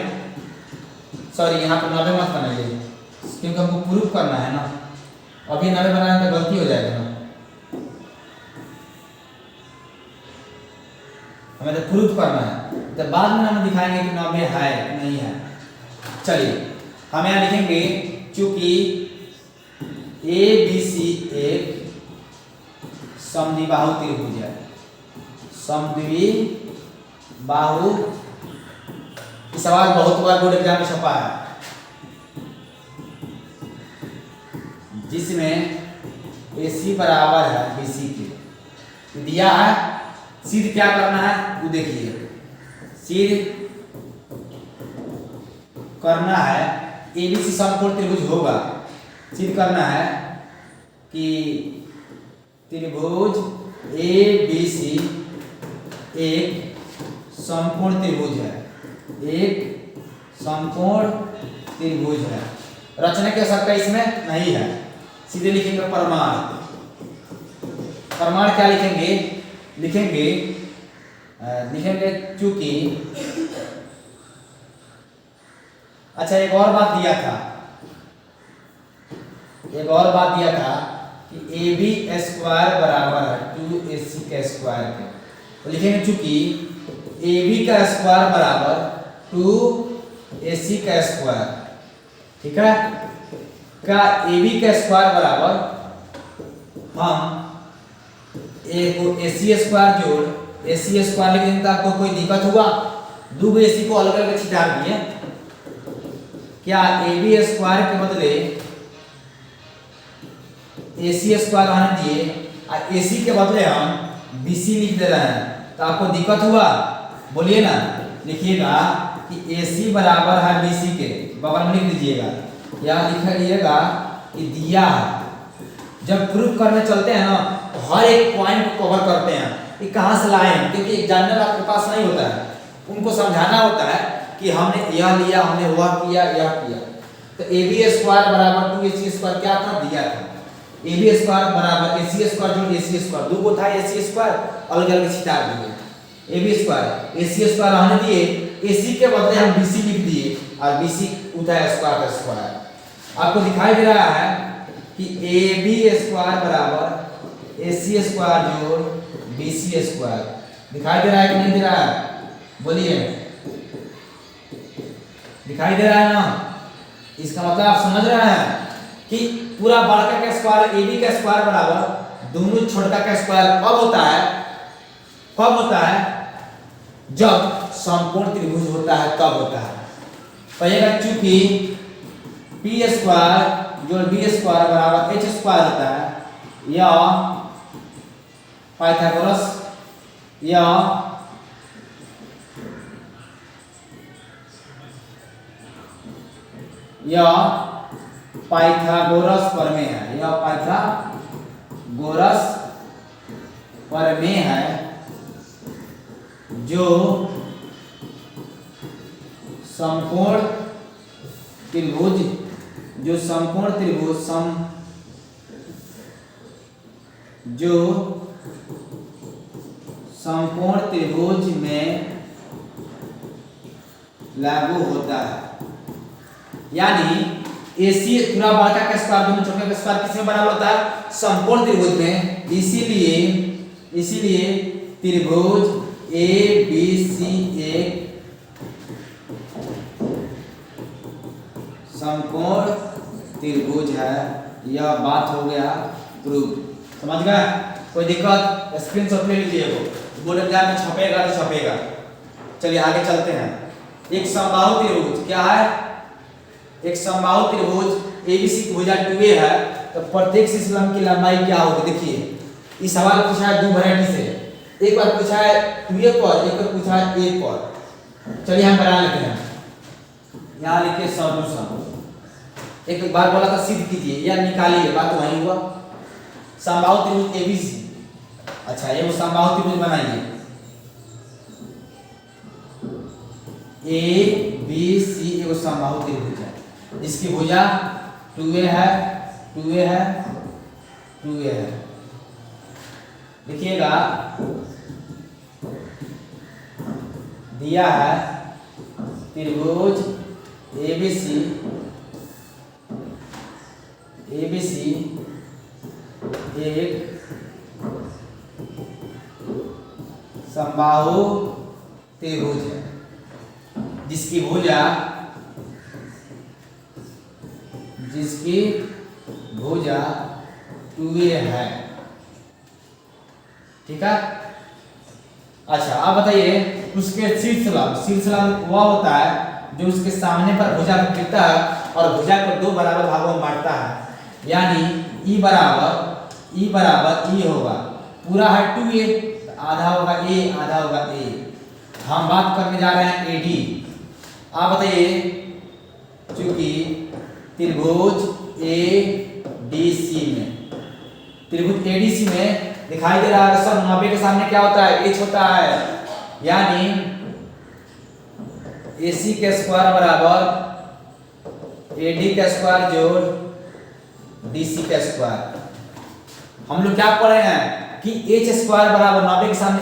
सॉरी यहाँ पे 90 मत बनाइए क्योंकि हमको प्रूफ करना है ना, अभी 90 बनाने पे गलती हो जाएगा ना, हमें तो प्रूफ करना है, तो बाद में हम दिखाएंगे कि 90 है कि नहीं है। चलिए हम यहाँ लिखेंगे, चूंकि ABC एक समद्विबाहु त्रिभुज है, समद्विबाहु, सवाल बहुत बार बोर्ड एग्जाम में छपा है, जिसमें AC बराबर है BC के, दिया है। सिद्ध क्या करना है वो देखिए, सिद्ध करना है ABC समकोण त्रिभुज होगा, सिद्ध करना है कि त्रिभुज ABC एक समकोण त्रिभुज है, एक समकोण त्रिभुज है। रचना की आवश्यकता इसमें नहीं है, सीधे लिखेंगे प्रमाण। प्रमाण क्या लिखेंगे, लिखेंगे चूंकि, अच्छा एक और बात दिया था, कि AB स्क्वायर बराबर है 2AC का स्क्वायर के, तो लिखेंगे चूंकि AB का स्क्वायर बराबर 2AC का स्क्वायर, ठीक है। क्या ए बी का स्क्वायर बराबर हम ए को ए सी स्क्वायर जोड़ ए सी स्क्वायर लिख दें, आपको कोई दिक्कत हुआ? दो ए सी को अलग अलग छिटा दिए, क्या ए बी स्क्वायर के बदले ए सी स्क्वायर आने दिए और ए सी के बदले हम बी सी लिख दे रहे हैं, तो आपको दिक्कत हुआ? बोलिए ना। लिखिएगा कि ए सी बराबर है बी सी के, बगल में लिख दीजिएगा, या लिखिएगा कि दिया है। जब प्रूफ करने चलते हैं ना तो हर एक पॉइंट को कवर करते हैं कि कहाँ से लाए हैं, क्योंकि एग्जामिनर आपके पास नहीं होता है, उनको समझाना होता है कि हमने यह लिया, हमने वह किया, यह किया। तो ए बी स्क्वायर बराबर 2ac स्क्वायर क्या था? दिया था। ए बी स्क्वायर बराबर ac स्क्वायर जोड़ ac स्क्वायर, दो को था ac स्क्वायर, अलग अलग छिटा दिए। A B square ac square रहने दिए, ac के बदले हम bc लिख दिए और bc उठा स्क्वायर का स्क्वायर। आपको दिखाई दे रहा है कि ए बी स्क्वायर बराबर ac स्क्वायर जोड़ bc स्क्वायर। दिखाई दे रहा है कि नहीं दे रहा है? बोलिए, दिखाई दे रहा है ना? इसका मतलब आप समझ रहे हैं कि पूरा बड़का का स्क्वायर ए बी का स्क्वायर बराबर दोनों छोटा का स्क्वायर कब होता है? कब होता है? जब समकोण त्रिभुज होता है तब होता है। कहिएगा चूंकि पी स्क्वायर जोड़ बी स्क्वायर बराबर एच स्क्वायर होता है, या पाइथागोरस या पाइथागोरस प्रमेय है, यह पाइथागोरस प्रमेय है जो समकोण त्रिभुज में लागू होता है। यानी AC पूरा बड़का का स्क्वायर दोनों छोटे का स्क्वायर किस में बराबर होता है? समकोण त्रिभुज में। इसीलिए त्रिभुज ABC एक समकोण त्रिभुज है। यह बात हो गया प्रूफ। समझ गए? कोई दिक्कत? स्क्रीनशॉट ले लीजिए, बोर्ड एग्जाम में छपेगा तो छपेगा। चलिए आगे चलते हैं। एक समबाहु त्रिभुज क्या है? एक समबाहु त्रिभुज ABC की भुजा 2a है, तो प्रत्येक शीर्षलंब की लंबाई क्या होगी? देखिए, इस सवाल पूछा है दो वैरायटी से, एक बार पूछा है 2a पर, एक बार पूछा है a पर। चलिए हम बना लेते हैं। यहाँ लिखिए सॉल्यूशन। एक बार बोला था सिद्ध कीजिए या निकालिए, बात तो वही हुआ। समबाहु त्रिभुज ABC, अच्छा ये वो समबाहु त्रिभुज बनाइए। ABC एगो समबाहु त्रिभुज है जिसकी भुजा 2a है, 2a है, 2a है। लिखिएगा दिया है त्रिभुज ABC एक समबाहु त्रिभुज है जिसकी भुजा 2a है। ठीक है? अच्छा आप बताइए, उसके शीर्षलंब वह होता है जो उसके सामने पर भुजा को गिरता है और भुजा को दो बराबर भागों में बांटता है। यानी E बराबर E होगा, पूरा है 2a, आधा होगा a, आधा होगा a। हम बात करने जा रहे हैं AD। आप बताइए, चूंकि त्रिभुज ADC में दिखाई दे रहा है सर 90 के सामने क्या होता है? h होता है। यानी AC का स्क्वायर बराबर AD का स्क्वायर जोड़ DC का स्क्वायर। हम लोग क्या पढ़े हैं कि h स्क्वायर बराबर 90 के सामने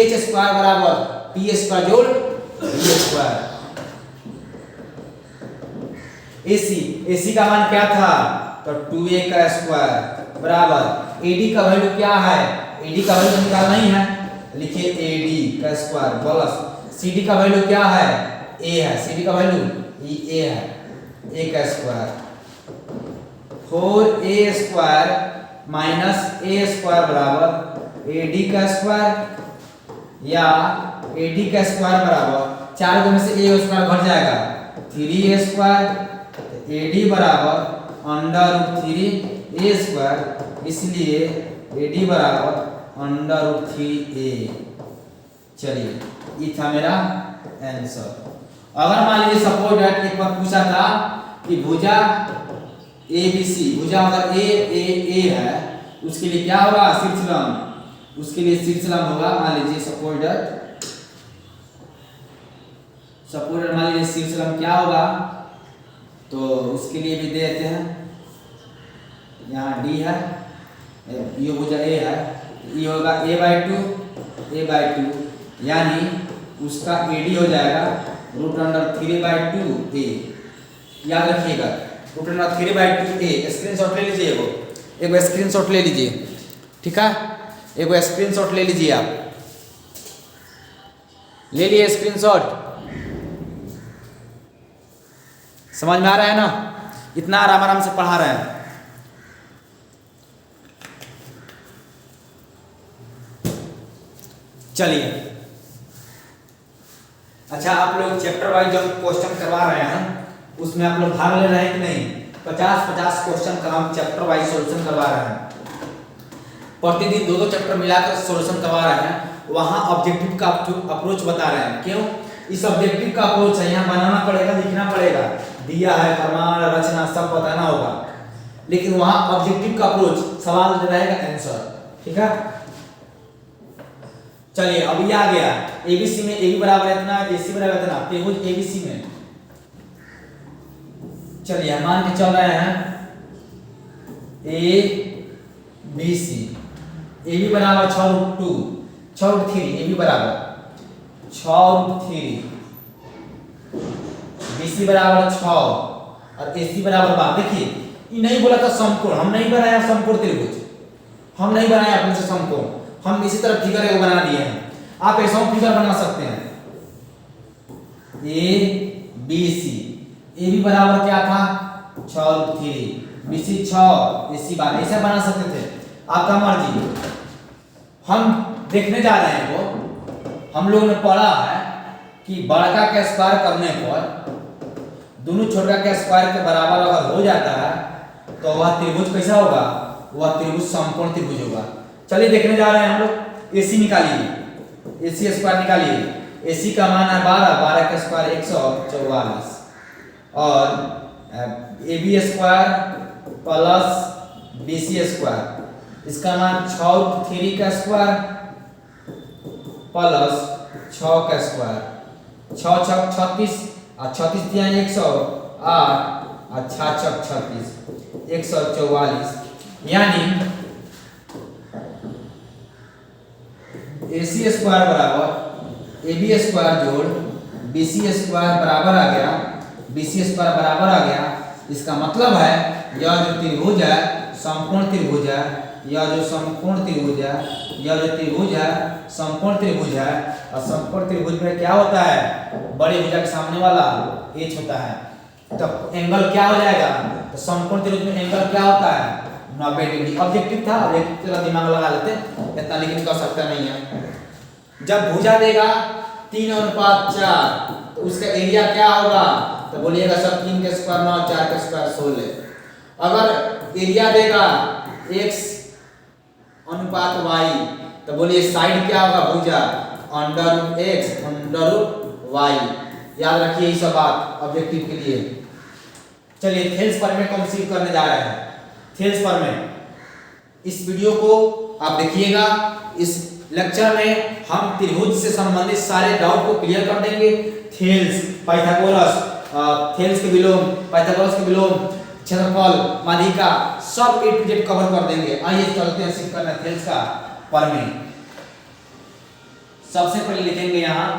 h स्क्वायर बराबर p स्क्वायर जोड़ b स्क्वायर। AC का मान क्या था? तो 2a का स्क्वायर बराबर AD का वैल्यू क्या है? AD का वैल्यू निकालना ही है, लिखिए AD का स्क्वायर प्लस CD का वैल्यू क्या है? A है, CD का वैल्यू a है, a का square 4a² minus a square बराबर ad का स्क्वायर या ad का स्क्वायर बराबर 4 में से a स्क्वायर घट जाएगा 3a स्क्वायर, ad बराबर √3a स्क्वायर, इसलिए ad बराबर √3a। चलिए ये था मेरा आंसर। अगर मान लीजिए सपोज दैट एक बार पूछा था कि भुजा ABC, भुजा अगर ए है उसके लिए क्या होगा शीर्षलंब, उसके लिए शीर्षलंब होगा मान लीजिए सपोज दैट मान लीजिए शीर्षलंब क्या होगा, तो उसके लिए भी दे देते हैं। यहाँ D है, ये भुजा A है, ये होगा a/2 यानी उसका AD हो जाएगा √3/2a। याद रखिएगा √3/2a। स्क्रीनशॉट ले लीजिए, एगो स्क्रीनशॉट ले लीजिए, ठीक है, एगो स्क्रीनशॉट ले लीजिए, आप ले लिए स्क्रीनशॉट। समझ में आ रहा है ना, इतना आराम आराम से पढ़ा रहे हैं। चलिए अच्छा, आप लोग चैप्टर वाइज जो क्वेश्चन करवा रहे हैं उसमें आप लोग भाग ले रहे हैं कि नहीं? 50-50 क्वेश्चन का हम चैप्टर वाइज सॉल्यूशन करवा रहे हैं। प्रतिदिन 2-2 चैप्टर मिलाकर सॉल्यूशन करवा रहे हैं। वहाँ ऑब्जेक्टिव का अप्रोच बता रहे हैं। क्यों? इस ऑब्जेक्टिव का अप्रोच है, यहाँ बनाना पड़ेगा, लिखना पड़ेगा, दिया है प्रमाण रचना सब बताना होगा, लेकिन वहाँ ऑब्जेक्टिव का अप्रोच सवाल रहेगा आंसर, ठीक है। चलिए अब ये आ गया ABC में AB बराबर इतना, AC बराबर इतना, त्रिभुज ABC में। चलिए मान के चल रहे हैं ABC, AB बराबर 6√2, 6√3, AB बराबर 6√3, BC बराबर 6 और AC बराबर 12। देखिए ये नहीं बोला था समकोण, हम नहीं बनाया समकोण त्रिभुज, हम नहीं बनाया अपने से समकोण, हम इसी तरह फिगर को बना दिए हैं। आप ऐसा फिगर बना सकते हैं ABC, AB बराबर क्या था 6√3, BC 6, AC 12, ऐसा बना सकते थे, आपका मर्जी। हम देखने जा रहे हैं वो, हम लोगों ने पढ़ा है कि बड़का का स्क्वायर करने पर दोनों छोटा के स्क्वायर के बराबर अगर हो जाता है तो वह त्रिभुज कैसा होगा? वह त्रिभुज समकोण त्रिभुज होगा। चलिए देखने जा रहे हैं हम लोग। AC निकालिए, AC स्क्वायर निकालिए। AC का मान है 12, 12 का स्क्वायर 144 और AB square plus BC square, इसका मान 6√3 का स्क्वायर प्लस 6 का स्क्वायर, 6 छक 36 और 36 दिया 108 और 6 छक 36, 144, यानी AC स्क्वायर बराबर AB स्क्वायर जोड़ BC स्क्वायर बराबर आ गया, BC स्क्वायर बराबर आ गया। इसका मतलब है यह जो त्रिभुज है समकोण त्रिभुज है, यह जो समकोण त्रिभुज है, यह जो त्रिभुज है समकोण त्रिभुज है। और समकोण त्रिभुज में क्या होता है? बड़ी भुजा के सामने वाला h होता है, तो एंगल क्या हो जाएगा? तो समकोण त्रिभुज में एंगल क्या होता है? 90 डिग्री। ऑब्जेक्टिव था, ऑब्जेक्टिव तेरा दिमाग लगा लेते, इतना लेकिन कर सकता नहीं है। जब भुजा देगा 3:4 तो उसका एरिया क्या होगा? तो बोलिएगा सब 3 के स्क्वायर 9, 4 के स्क्वायर 16। अगर एरिया देगा x/y तो बोलिए साइड क्या होगा? भुजा √x/y। याद रखिए ये सब बात ऑब्जेक्टिव के लिए। चलिए थेल्स प्रमेय को हम सीख करने जा रहे हैं। थेल्स प्रमेय, इस वीडियो को आप देखिएगा। इस लेक्चर में हम त्रिभुज से संबंधित सारे डाउट को क्लियर कर देंगे। थेल्स, पाइथागोरस, थेल्स के विलोम, पाइथागोरस के विलोम, क्षेत्रफल, माध्यिका, सब A to Z कवर कर देंगे। आइए चलते हैं सीख करना थेल्स का प्रमेय। सबसे पहले लिखेंगे यहाँ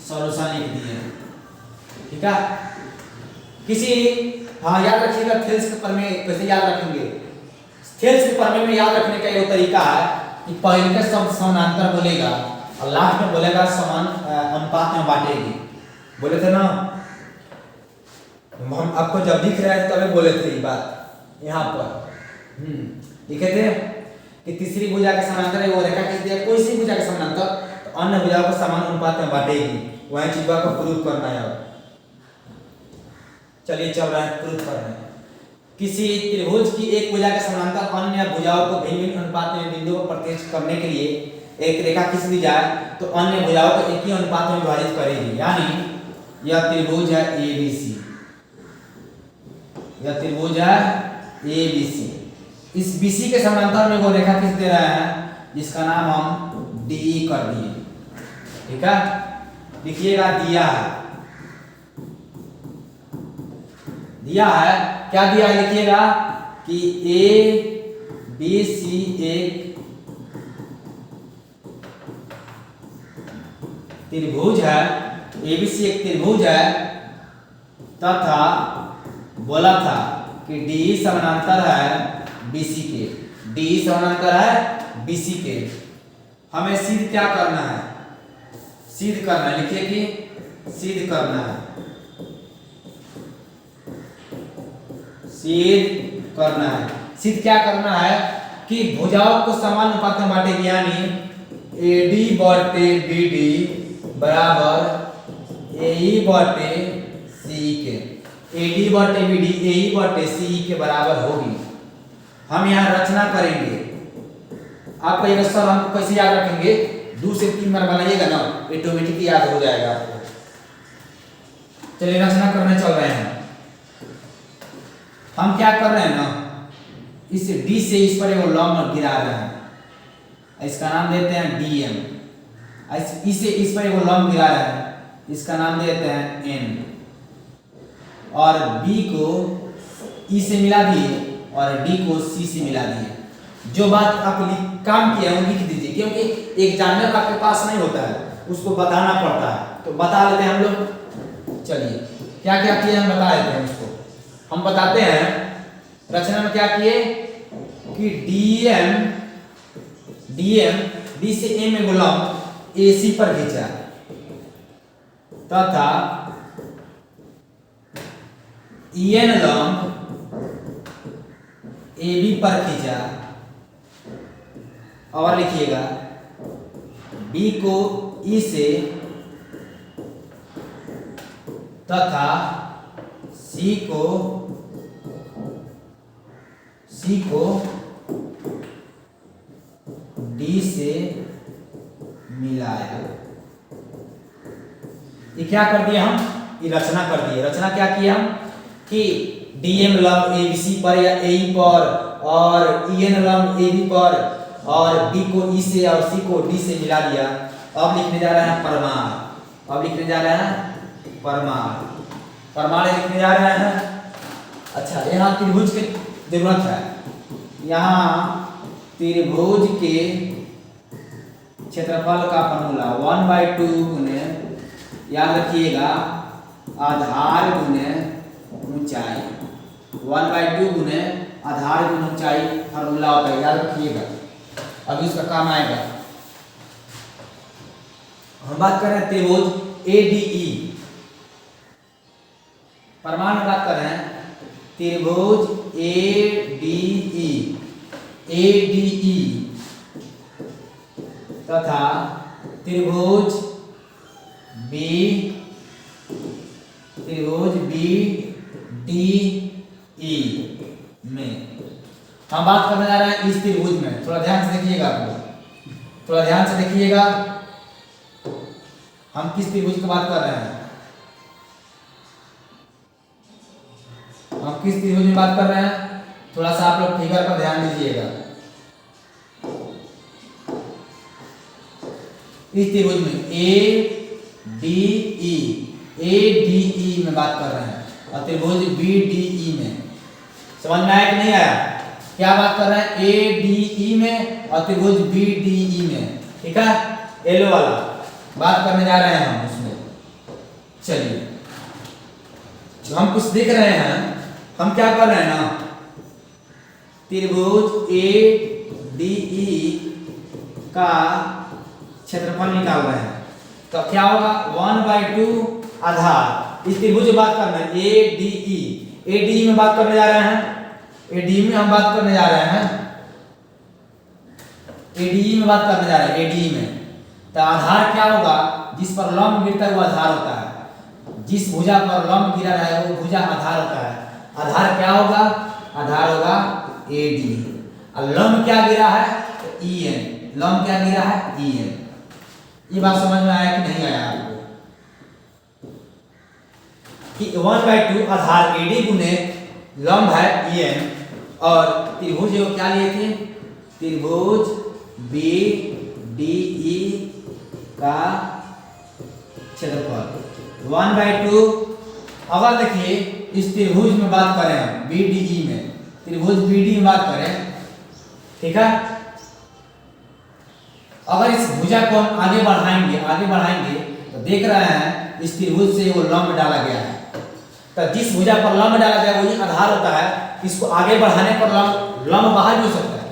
सॉल्यूशन लिख दिए, ठीक है। याद रखिएगा थेल्स के प्रमेय कैसे याद रखेंगे। थेल्स के प्रमेय में याद रखने का एक तरीका है कि पहले का शब्द समानांतर बोलेगा और लास्ट में बोलेगा समान अनुपात में बांटेगी। बोले थे ना हम, आपको जब दिख रहा है तभी बोले थे ये बात। यहाँ पर लिखे थे कि तीसरी भुजा के समानांतर है वो रेखा खींच दिया, कोई सी भुजा के समानांतर तो अन्य भुजाओं को समान अनुपात में बांटेगी। वही चीज को प्रूफ करना है। अब चलिए चल रहा है प्रूफ करना है। किसी त्रिभुज की एक भुजा के समानांतर अन्य भुजाओं को भिन्न भिन्न अनुपात में बिंदुओं पर प्रतिष्ठित करने के लिए एक रेखा खींच दी जाए तो अन्य भुजाओं को एक ही अनुपात में विभाजित करेगी। यानी यह त्रिभुज है ABC, यह त्रिभुज है ABC। इस BC के समानांतर में वो रेखा खींच दे रहा है जिसका नाम हम DE कर दिए। ठीक है, लिखिएगा दिया है क्या दिया है, लिखिएगा कि ABC एक त्रिभुज है, ABC एक त्रिभुज है तथा बोला था कि DE समानांतर है BC के, DE समानांतर है BC के। हमें सिद्ध क्या करना है, सिद्ध करना है। लिखिए कि सिद्ध करना है, सिद्ध करना है। सिद्ध क्या करना है कि भुजाओं को समान अनुपात में बांटेगी। यानी AD बटे BD बराबर AE बटे CE के, AD बटे BD AE बटे CE के बराबर होगी। हम यहाँ रचना करेंगे। आपको ये सर हम कैसे याद रखेंगे, 2 से 3 बार बनाइएगा ना, ऑटोमेटिक याद हो जाएगा आपको। चलिए रचना करने चल रहे हैं। हम क्या कर रहे हैं ना, इस D से इस पर वो लंब गिरा रहे हैं, इसका नाम देते हैं DM। इसे इस पर वो लंब गिरा रहे हैं, इसका नाम देते हैं N। और B को E से मिला दिए और D को C से मिला दिए। जो बात आप काम किया वो लिख दीजिए, क्योंकि एग्जामिनर आपके पास नहीं होता है, उसको बताना पड़ता है। तो बता लेते हैं हम लोग। चलिए क्या क्या किए हम बता देते हैं उसको। हम बताते हैं रचना में क्या किए कि DM D से A में लंब AC पर खींचा तथा EN लंब AB पर खींचा। और लिखिएगा B को E से तथा C को D से मिलाया। ये क्या कर दिया हम, ये रचना कर दिए। रचना क्या किया हम कि DM लंब ABC पर या AE पर और EN लंब AB पर और B को E से और C को D से मिला दिया। अब लिखने जा रहे हैं परमाण। अब लिखने जा रहे हैं परमाण लिखने जा रहे हैं। अच्छा, यहाँ त्रिभुज की जरूरत है। यहाँ त्रिभुज के क्षेत्रफल का फॉर्मूला 1/2 गुने, याद रखिएगा, आधार गुने ऊंचाई। 1/2 गुने आधार गुने ऊंचाई फॉर्मूला होता है, याद रखिएगा, अभी उसका काम आएगा। हम बात कर रहे हैं त्रिभुज ADE, परमाण में बात कर रहे हैं त्रिभुज ADE तथा त्रिभुज BDE में। हम बात करने जा रहे हैं इस त्रिभुज में। थोड़ा ध्यान से देखिएगा, आप लोग थोड़ा ध्यान से देखिएगा, हम किस त्रिभुज की बात कर रहे हैं। हम किस त्रिभुज में बात कर रहे हैं, थोड़ा सा आप लोग फिगर पर ध्यान दीजिएगा। इस त्रिभुज में ADE में बात कर रहे हैं और त्रिभुज BDE में। समझ में आया कि नहीं आया? क्या बात कर रहे हैं, ADE में और त्रिभुज BDE में। ठीक है, येलो वाला बात करने जा रहे हैं हम उसमें। चलिए, जो हम कुछ देख रहे हैं, हम क्या कर रहे हैं ना, त्रिभुज ADE का क्षेत्रफल निकाल रहे हैं। तो क्या होगा, 1/2 आधार। इस त्रिभुज में बात करना है ADE में बात करने जा रहे हैं एडीई में हम बात करने जा रहे हैं, एडीई में बात करने जा रहे हैं, एडीई में। तो आधार क्या होगा, जिस पर लंब गिरता है वो आधार होता है, जिस भुजा पर लंब गिरा है वो भुजा आधार होता है। आधार क्या होगा, आधार होगा एडी, और लंब क्या गिरा है, तो ईएन, लंब क्या गिरा है, ईएन। ये बात समझ में आया कि नहीं आया आपको, कि 1/2 आधार एडी गुने लंब है ईएन, और त्रिभुज को क्या लिए थे, त्रिभुज बी डी ई का क्षेत्रफल 1/2। अगर देखिए इस त्रिभुज में बात करें हम बी डी ई में, त्रिभुज बी डी में बात करें, ठीक है। अगर इस भुजा को हम आगे बढ़ाएंगे तो देख रहे हैं इस त्रिभुज से वो लंब डाला गया है। तो जिस भुजा पर लंब डाला गया वही आधार होता है। इसको आगे बढ़ाने पर लंब बाहर भी हो सकता है।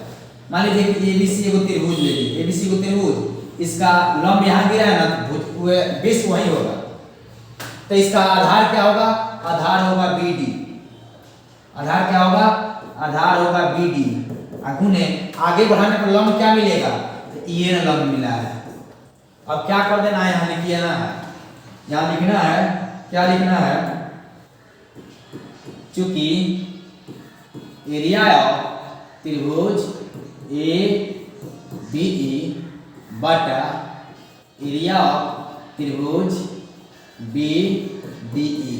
मान लीजिए कि एबीसी को त्रिभुज ले लीजिए, एबीसी को त्रिभुज, इसका लंब यहाँ गिरा है ना, बेस वही होगा। तो इसका आधार क्या होगा, आधार होगा बीडी, आधार क्या होगा, आधार होगा बीडी। गुने आगे बढ़ाने पर लंब क्या मिलेगा, तो ईएन लंब मिला है। अब क्या कर देना है, यहाँ लिख लेना है, यहाँ लिखना है, क्या लिखना है, चूंकि एरिया ऑफ त्रिभुज ए बी ई बटा एरिया ऑफ त्रिभुज बी डी ई,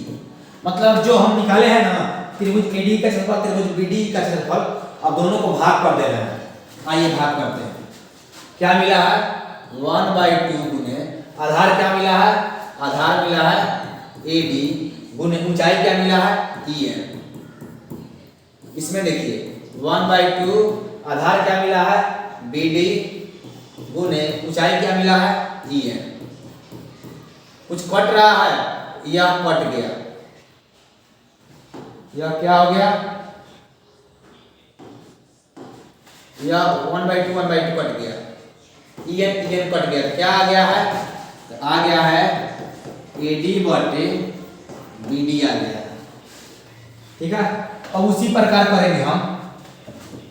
मतलब जो हम निकाले हैं ना त्रिभुज एडी का क्षेत्रफल त्रिभुज बीडी का क्षेत्रफल, अब दोनों को भाग कर दे रहे हैं। आइए भाग करते हैं। क्या मिला है, 1/2 गुने आधार क्या मिला है, आधार मिला है एडी गुने ऊंचाई क्या मिला है, ईएन। इसमें देखिए 1/2 आधार क्या मिला है, बीडी गुने ऊंचाई क्या मिला है, ईएन। कुछ कट रहा है, यह कट गया, यह क्या हो गया, यह 1/2 कट गया, ईएन कट गया। क्या आ गया है, तो आ गया है एडी बटे बीडी आ गया, ठीक है। अब उसी प्रकार करेंगे हम,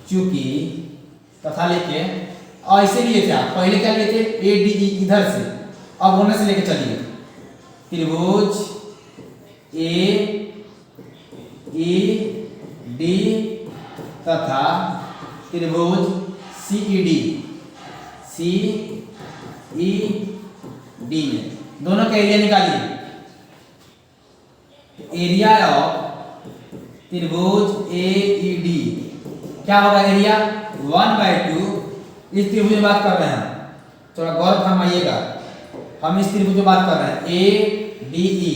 चूंकि तथा लेके ऐसे लिए थे, पहले क्या लिए थे, ए डी ई इधर से, अब होने से लेके चलिए त्रिभुज ए ई डी तथा त्रिभुज सी ई डी में दोनों का एरिया निकालिए। एरिया ऑफ त्रिभुज ए ई डी क्या होगा, एरिया 1/2। इस त्रिभुज में बात कर रहे हैं, थोड़ा गौर फरमाइएगा, हम इस त्रिभुज में बात कर रहे हैं ए डी ई,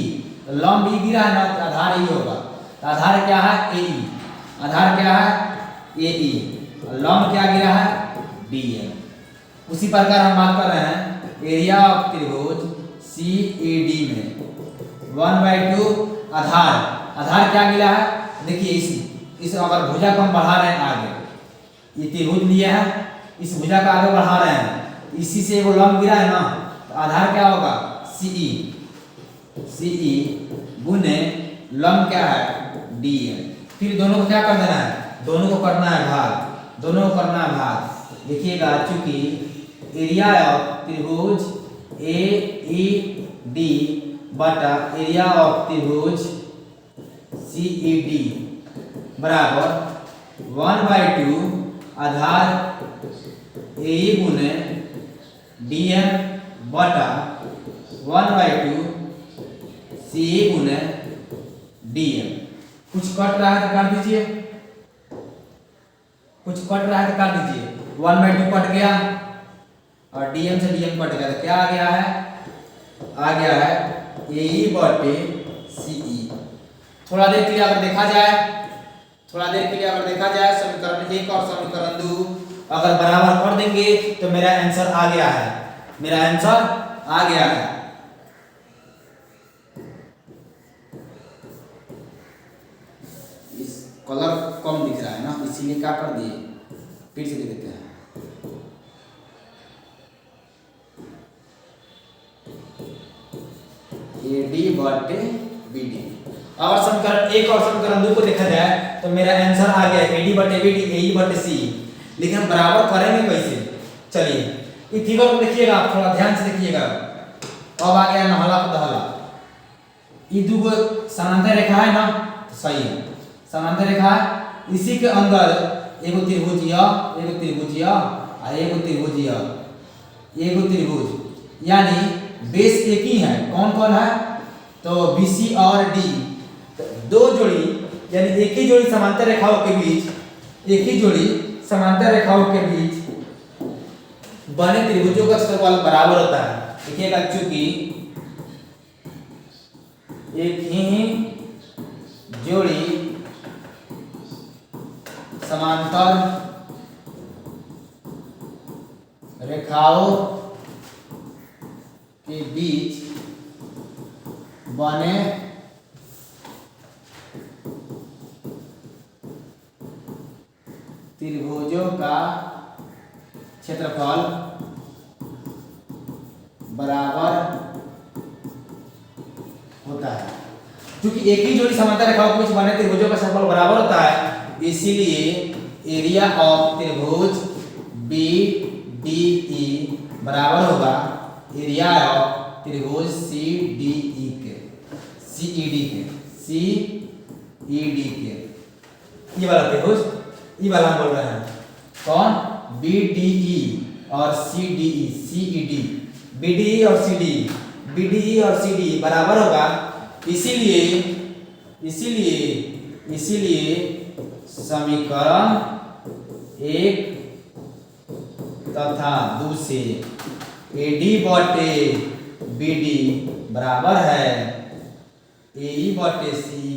लंब भी गिरा है ना, आधार ई होगा। तो आधार क्या है, ए ई, आधार क्या है, ए ई, लंब क्या गिरा है, डी एन। उसी प्रकार हम बात कर रहे हैं एरिया ऑफ त्रिभुज सी ई डी में 1/2 आधार क्या मिला है, देखिए इस अगर भुजा को हम बढ़ा रहे हैं आगे, ये त्रिभुज लिया है, इस भुजा को आगे बढ़ा रहे हैं, इसी से वो लंब गिरा है ना, तो आधार क्या होगा, सीई गुने लंब क्या है, डीएन। फिर दोनों को क्या कर देना है, दोनों को करना है भाग, दोनों को करना है भाग। देखिएगा चूंकि एरिया ऑफ त्रिभुज ए ई डी बटा एरिया ऑफ त्रिभुज सी ई डी बराबर 1/2 आधार ए गुने डी एन बटा 1/2 सी गुने डी एन। कुछ कट रहा है तो काट दीजिए, कुछ कट रहा है तो काट दीजिए। 1/2 कट गया और डीएम से डीएम कट गया, तो क्या आ गया है, आ गया है ए बटे सीई। थोड़ा देर के लिए अगर देखा जाए, थोड़ा देर के लिए अगर देखा जाए समीकरण 1 और समीकरण 2 अगर बराबर कर देंगे तो मेरा आंसर आ गया है, मेरा आंसर आ गया है। इस कलर कम दिख रहा है ना, इसीलिए क्या कर दिए, फिर से देख देते हैं। ए डी बटे बी डी और समीकरण एक और समीकरण दो को देखा जाए तो मेरा आंसर आ गया AD बटे BD AE बटे C। लेकिन हम बराबर करेंगे कैसे? चलिए ये फिगर को देखिएगा, आप थोड़ा ध्यान से देखिएगा। अब आ गया नहला को दहला, ये दो समांतर रेखा है ना, तो सही है समांतर रेखा है। इसी के अंदर एगो त्रिभुज और एगो त्रिभुज यानी बेस एक ही है। कौन कौन है? तो BC और D, दो जोड़ी यानी एक ही जोड़ी समांतर रेखाओं के बीच, एक ही जोड़ी समांतर रेखाओं के बीच बने त्रिभुजों का क्षेत्रफल बराबर होता है। देखिएगा, चूंकि एक ही जोड़ी समांतर रेखाओं के बीच बने त्रिभुजों का क्षेत्रफल बराबर होता है। क्योंकि एक ही जोड़ी समांतर रेखाओं के बीच बने त्रिभुजों का क्षेत्रफल बराबर होता है, इसीलिए एरिया ऑफ त्रिभुज BDE बराबर होगा एरिया ऑफ त्रिभुज CDE के, CED के। ये वाला त्रिभुज, ये वाला हम बोल रहे हैं कौन? BDE और CED। BDE और CDE बराबर होगा, इसीलिए समीकरण एक तथा दो से AD बटे BD बराबर है AE बटे CE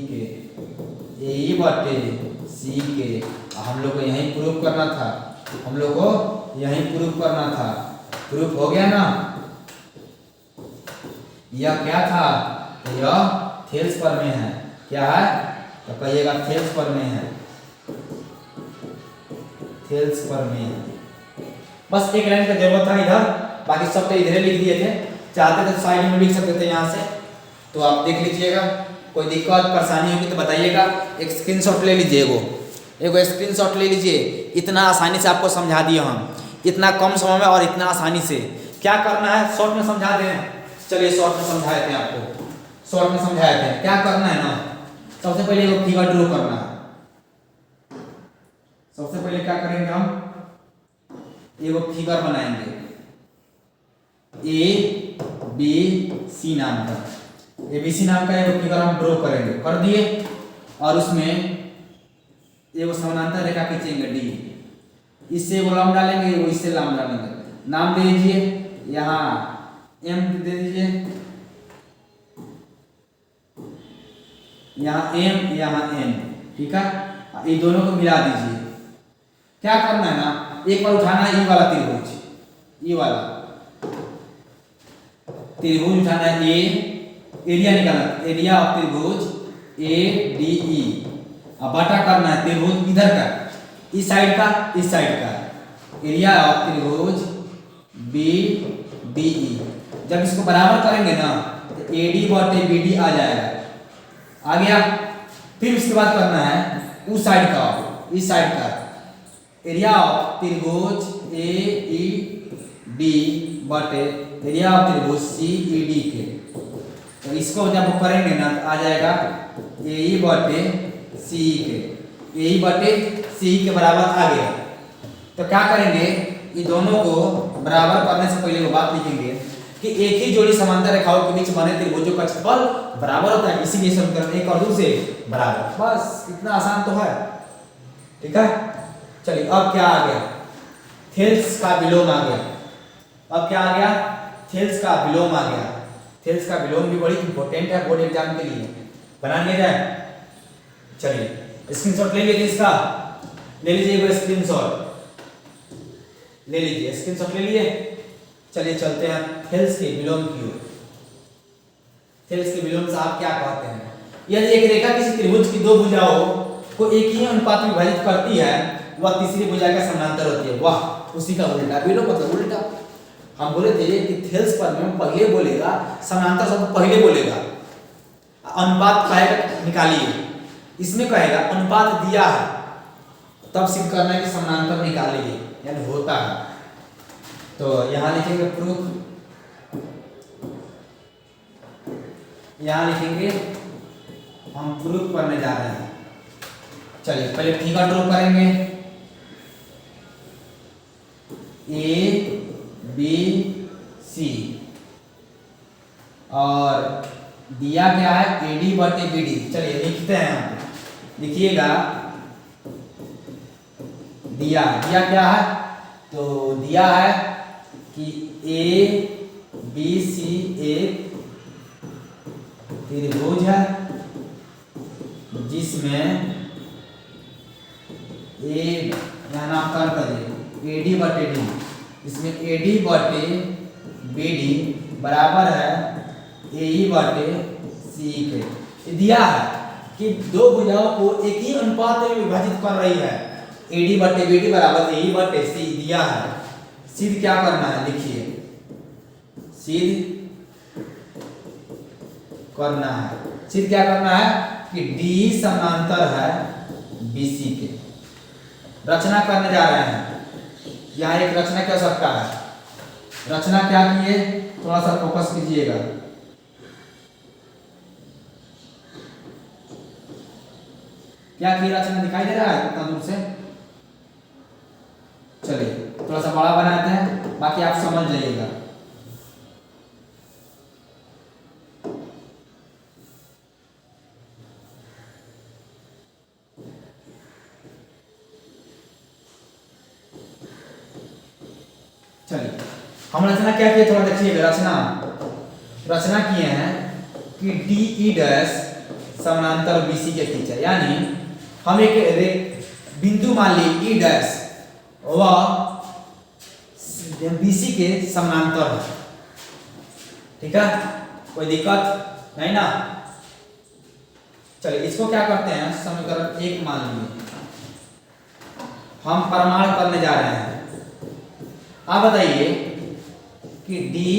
के। हम लोग को यही प्रूफ करना था, प्रूफ हो गया ना। यह क्या था? यह थेल्स प्रमेय है। क्या है? तो कहिएगा थेल्स प्रमेय है, थेल्स प्रमेय। बस एक लाइन का जरूरत था इधर, बाकी सब तो इधर लिख दिए थे। चाहते थे तो साइड में लिख सकते थे यहाँ से, तो आप देख लीजिएगा। कोई दिक्कत परेशानी होगी तो बताइएगा। एक स्क्रीनशॉट ले लीजिए, एगो स्क्रीनशॉट ले लीजिए। इतना आसानी से आपको समझा दिया हम, इतना कम समय में और इतना आसानी से। क्या करना है, शॉर्ट में समझा दें। चलिए शॉर्ट में समझाए थे आपको, क्या करना है ना, सबसे पहले एगो फिगर ड्रॉ करना है। सबसे पहले क्या करेंगे, हम एगो फिगर बनाएंगे ABC नाम का, ABC नाम का एगो फिगर हम ड्रॉ करेंगे। कर दिए, और उसमें एगो समानांतर रेखा खींचेंगे D, इससे एगो लंब डालेंगे, एगो इससे लंब डालेंगे। नाम दे दीजिए, यहाँ M दे दीजिए, यहाँ M, यहाँ N, ठीक है। ये दोनों को मिला दीजिए। क्या करना है ना, एक बार उठाना है ये वाला त्रिभुज, ये वाला त्रिभुज उठाना है। एरिया निकालना, एरिया ऑफ त्रिभुज ADE, अब बटा करना है त्रिभुज इधर का, इस साइड का, इस साइड का। एरिया ऑफ त्रिभुज BDE, जब इसको बराबर करेंगे ना तो AD बटे BD आ जाएगा, आ गया। फिर उसके बाद करना है उस साइड का, इस साइड का एरिया ऑफ त्रिभुज AED बटे एरिया ऑफ त्रिभुज CED के। तो इसको जब करेंगे ना तो आ जाएगा AE बटे CE के, AE बटे CE के बराबर आ गया। तो क्या करेंगे, ये दोनों को बराबर करने से पहले वो बात लिखेंगे कि एक ही जोड़ी समांतर रेखाओं के बीच बने त्रिभुजों का क्षेत्रफल बराबर होता है, इसीलिए समीकरण एक और दो से बराबर। बस इतना आसान तो है, ठीक है। चलिए अब क्या आ गया, थेल्स का विलोम आ गया। अब क्या आ गया, थेल्स का विलोम आ गया। थेल्स का विलोम भी बड़ी इंपॉर्टेंट है बोर्ड एग्जाम के लिए, बना लिया जाए। चलिए स्क्रीनशॉट ले लीजिए, इसका ले लीजिए, स्क्रीनशॉट ले लीजिए, स्क्रीनशॉट ले लिए। चलिए चलते हैं थेल्स के विलोम की ओर। थेल्स के विलोम से आप क्या कहते हैं? यदि एक रेखा किसी त्रिभुज की दो भुजाओं को एक ही अनुपात में विभाजित करती है, वह तीसरी भुजा का समानांतर होती है। वाह, उसी का उल्टा। विलोम मतलब उल्टा। हम बोले थे कि थेल्स पर में पहले बोलेगा, समानांतर शब्द पहले बोलेगा। अनुपात कहेगा निकालिए, इसमें कहेगा अनुपात दिया है तब सिद्ध करना है कि समानांतर निकालिए यानी होता है। तो यहाँ लिखेंगे प्रूफ, यहाँ लिखेंगे हम प्रूफ करने जा रहे हैं। चलिए पहले फिगर ड्रॉ करेंगे, ए बी सी और दिया क्या है एडी बटे बीडी। चलिए लिखते हैं, यहाँ पे लिखिएगा दिया क्या है, तो दिया है कि ए बी सी एक त्रिभुज है जिसमें ए यहाँ नामकरण करिए एडी बटे डी, इसमें एडी बटे बीडी बराबर है ए बटे सी के। दिया है कि दो भुजाओं को एक ही अनुपात में विभाजित कर रही है, एडी बटे बीडी बराबर ए बटे सी दिया है। सिद्ध क्या करना है लिखिए, सिद्ध करना है, सिद्ध क्या करना है कि डी समानांतर है बीसी के। रचना करने जा रहे हैं, यहाँ एक रचना की आवश्यकता है। रचना क्या किए, थोड़ा सा फोकस कीजिएगा। क्या की रचना दिखाई दे रहा है इतना दूर से? चलिए थोड़ा सा बड़ा बनाते हैं, बाकी आप समझ जाइएगा। चलिए हम रचना क्या किए, थोड़ा देखिएगा। रचना किए हैं कि डी ई डैश समानांतर बीसी के खींचा, यानी हम एक बिंदु मान ली ई डैश वह बीसी के समानांतर है, ठीक है, कोई दिक्कत नहीं ना। चलिए इसको क्या करते हैं, समीकरण एक मान लीजिए, हम प्रमाण करने जा रहे हैं। आप बताइए कि डी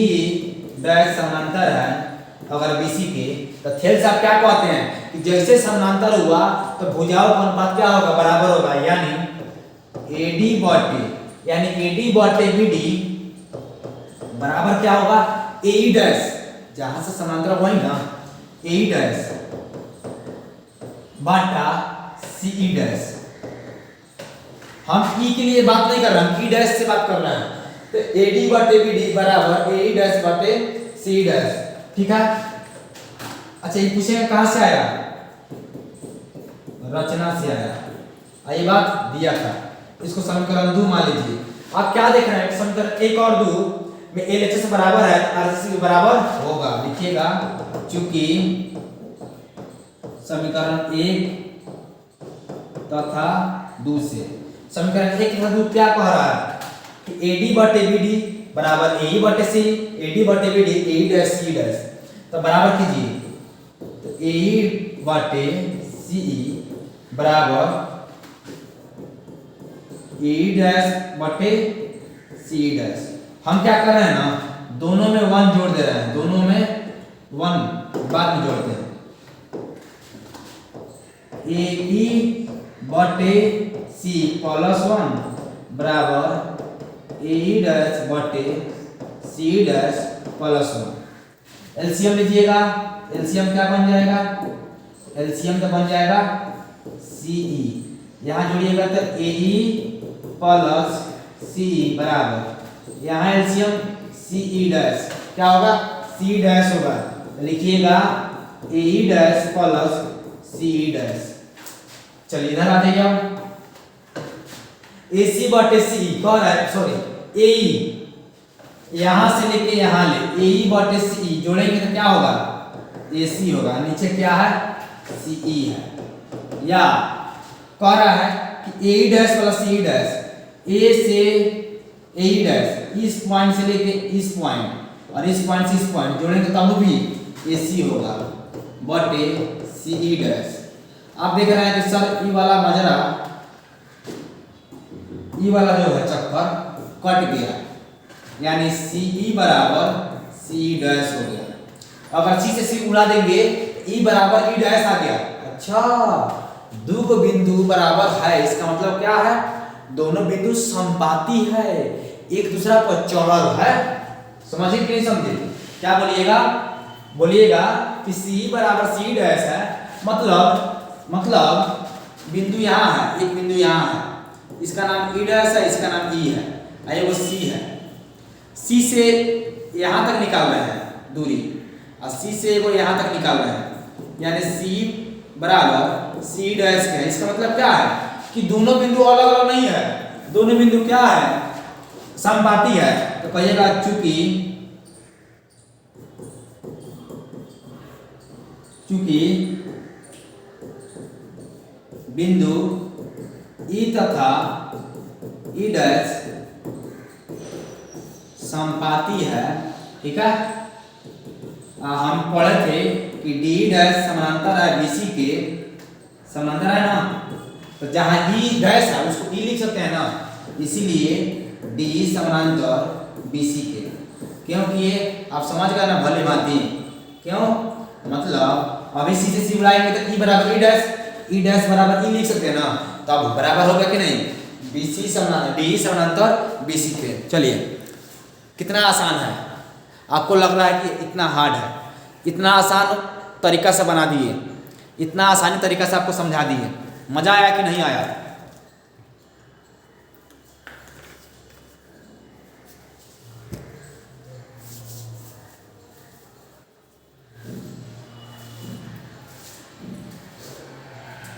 डैश समानांतर है अगर बीसी के, तो थेल्स आप क्या कहते हैं कि जैसे समानांतर हुआ तो भुजाओं का अनुपात क्या होगा, बराबर होगा, यानी एडी बटे बीडी बराबर क्या होगा ए डैश, जहां से समानांतर वही ना ए डैश बटा सी डैश। हम ई के लिए बात नहीं कर रहे, हम ई डैश से बात कर रहे हैं। तो एडी बटे बीडी बराबर ए डैश बटे सी डैश, ठीक है। अच्छा ये पूछेगा कहां से आया, रचना से आया, ये बात दिया था। इसको समीकरण 2 मान लीजिए। आप क्या देख रहे हैं, समीकरण 1 और 2 में एलएचएस बराबर है, आरएचएस के बराबर होगा, लिखिएगा। चूंकि समीकरण 1 तथा 2 से, समीकरण 1 तथा 2 क्या कह रहा है कि एडी बटे बीडी बराबर ए बटे सी, एडी बटे बीडी ए डैश सी डैश, तो बराबर कीजिए, तो ए बटे सी बराबर ए डैश बटे सी डैश। हम क्या कर रहे हैं ना, दोनों में 1 जोड़ दे रहे हैं, दोनों में 1 बाद में जोड़ते हैं। ए ई बटे सी प्लस 1 बराबर ए डैश बटे सी डैश प्लस 1। एलसीएम लीजिएगा, एलसीएम क्या बन जाएगा, एलसीएम तो बन जाएगा सीई, यहाँ जोड़िएगा तो ए प्लस सी बराबर, यहाँ एलसीएम सीई डैश क्या होगा, सी डैश होगा, लिखिएगा ए डैश प्लस सी डैश। चलिए इधर आ जाइए, ए सी बटे सी कौन है, सॉरी ए यहां से लेके यहां ले, ए बटे सी जोड़ेंगे तो क्या होगा, ए सी होगा, नीचे क्या है सीई है। या कह रहा है कि ए डैश प्लस सी डैश, ए से ए डैश इस पॉइंट से लेके इस पॉइंट और इस पॉइंट से इस पॉइंट जोड़ेंगे तब भी ए सी होगा बटे सीई डैश। आप देख रहे हैं कि सर ई वाला मजरा, ई वाला जो है चक्कर कट गया, यानी सीई बराबर सी डैश हो गया। अगर सी से सी उड़ा देंगे ई बराबर ई डैश आ गया। अच्छा, दो को बिंदु बराबर है, इसका मतलब क्या है, दोनों बिंदु समपाती है, एक दूसरा पर चौड़ल है। समझे कि नहीं समझे? क्या बोलिएगा, बोलिएगा कि सी बराबर सी डैश है, मतलब बिंदु यहाँ है, एक बिंदु यहाँ है, इसका नाम ई डैश है, इसका नाम ई है, और वो सी है। सी से यहाँ तक निकाल रहे हैं दूरी, और सी से वो यहाँ तक निकाल रहे हैं, यानी सी बराबर सी डैश है। इसका मतलब क्या है कि दोनों बिंदु अलग अलग नहीं है, दोनों बिंदु क्या है, समपाती है। तो कहिएगा चूंकि बिंदु ई तथा ई डैश समपाती है, ठीक है। हम पढ़े थे कि डी डैश समानांतर है बीसी के, समानांतर है ना, तो जहां ई डैश है उसको ई लिख सकते हैं ना, इसीलिए डी समानांतर बीसी के। क्योंकि ये आप समझ गए ना भले भांति, क्यों, मतलब अभी सी से सी बुलाएंगे तो ई बराबर ई डैश बराबर ई लिख सकते हैं ना, तो अब बराबर होगा कि नहीं, बीसी समानांतर डी समानांतर बीसी के। चलिए, कितना आसान है, आपको लग रहा है कि इतना हार्ड है, इतना आसान तरीका से बना दिए, इतना आसानी तरीका से आपको समझा दिए, मजा आया कि नहीं आया?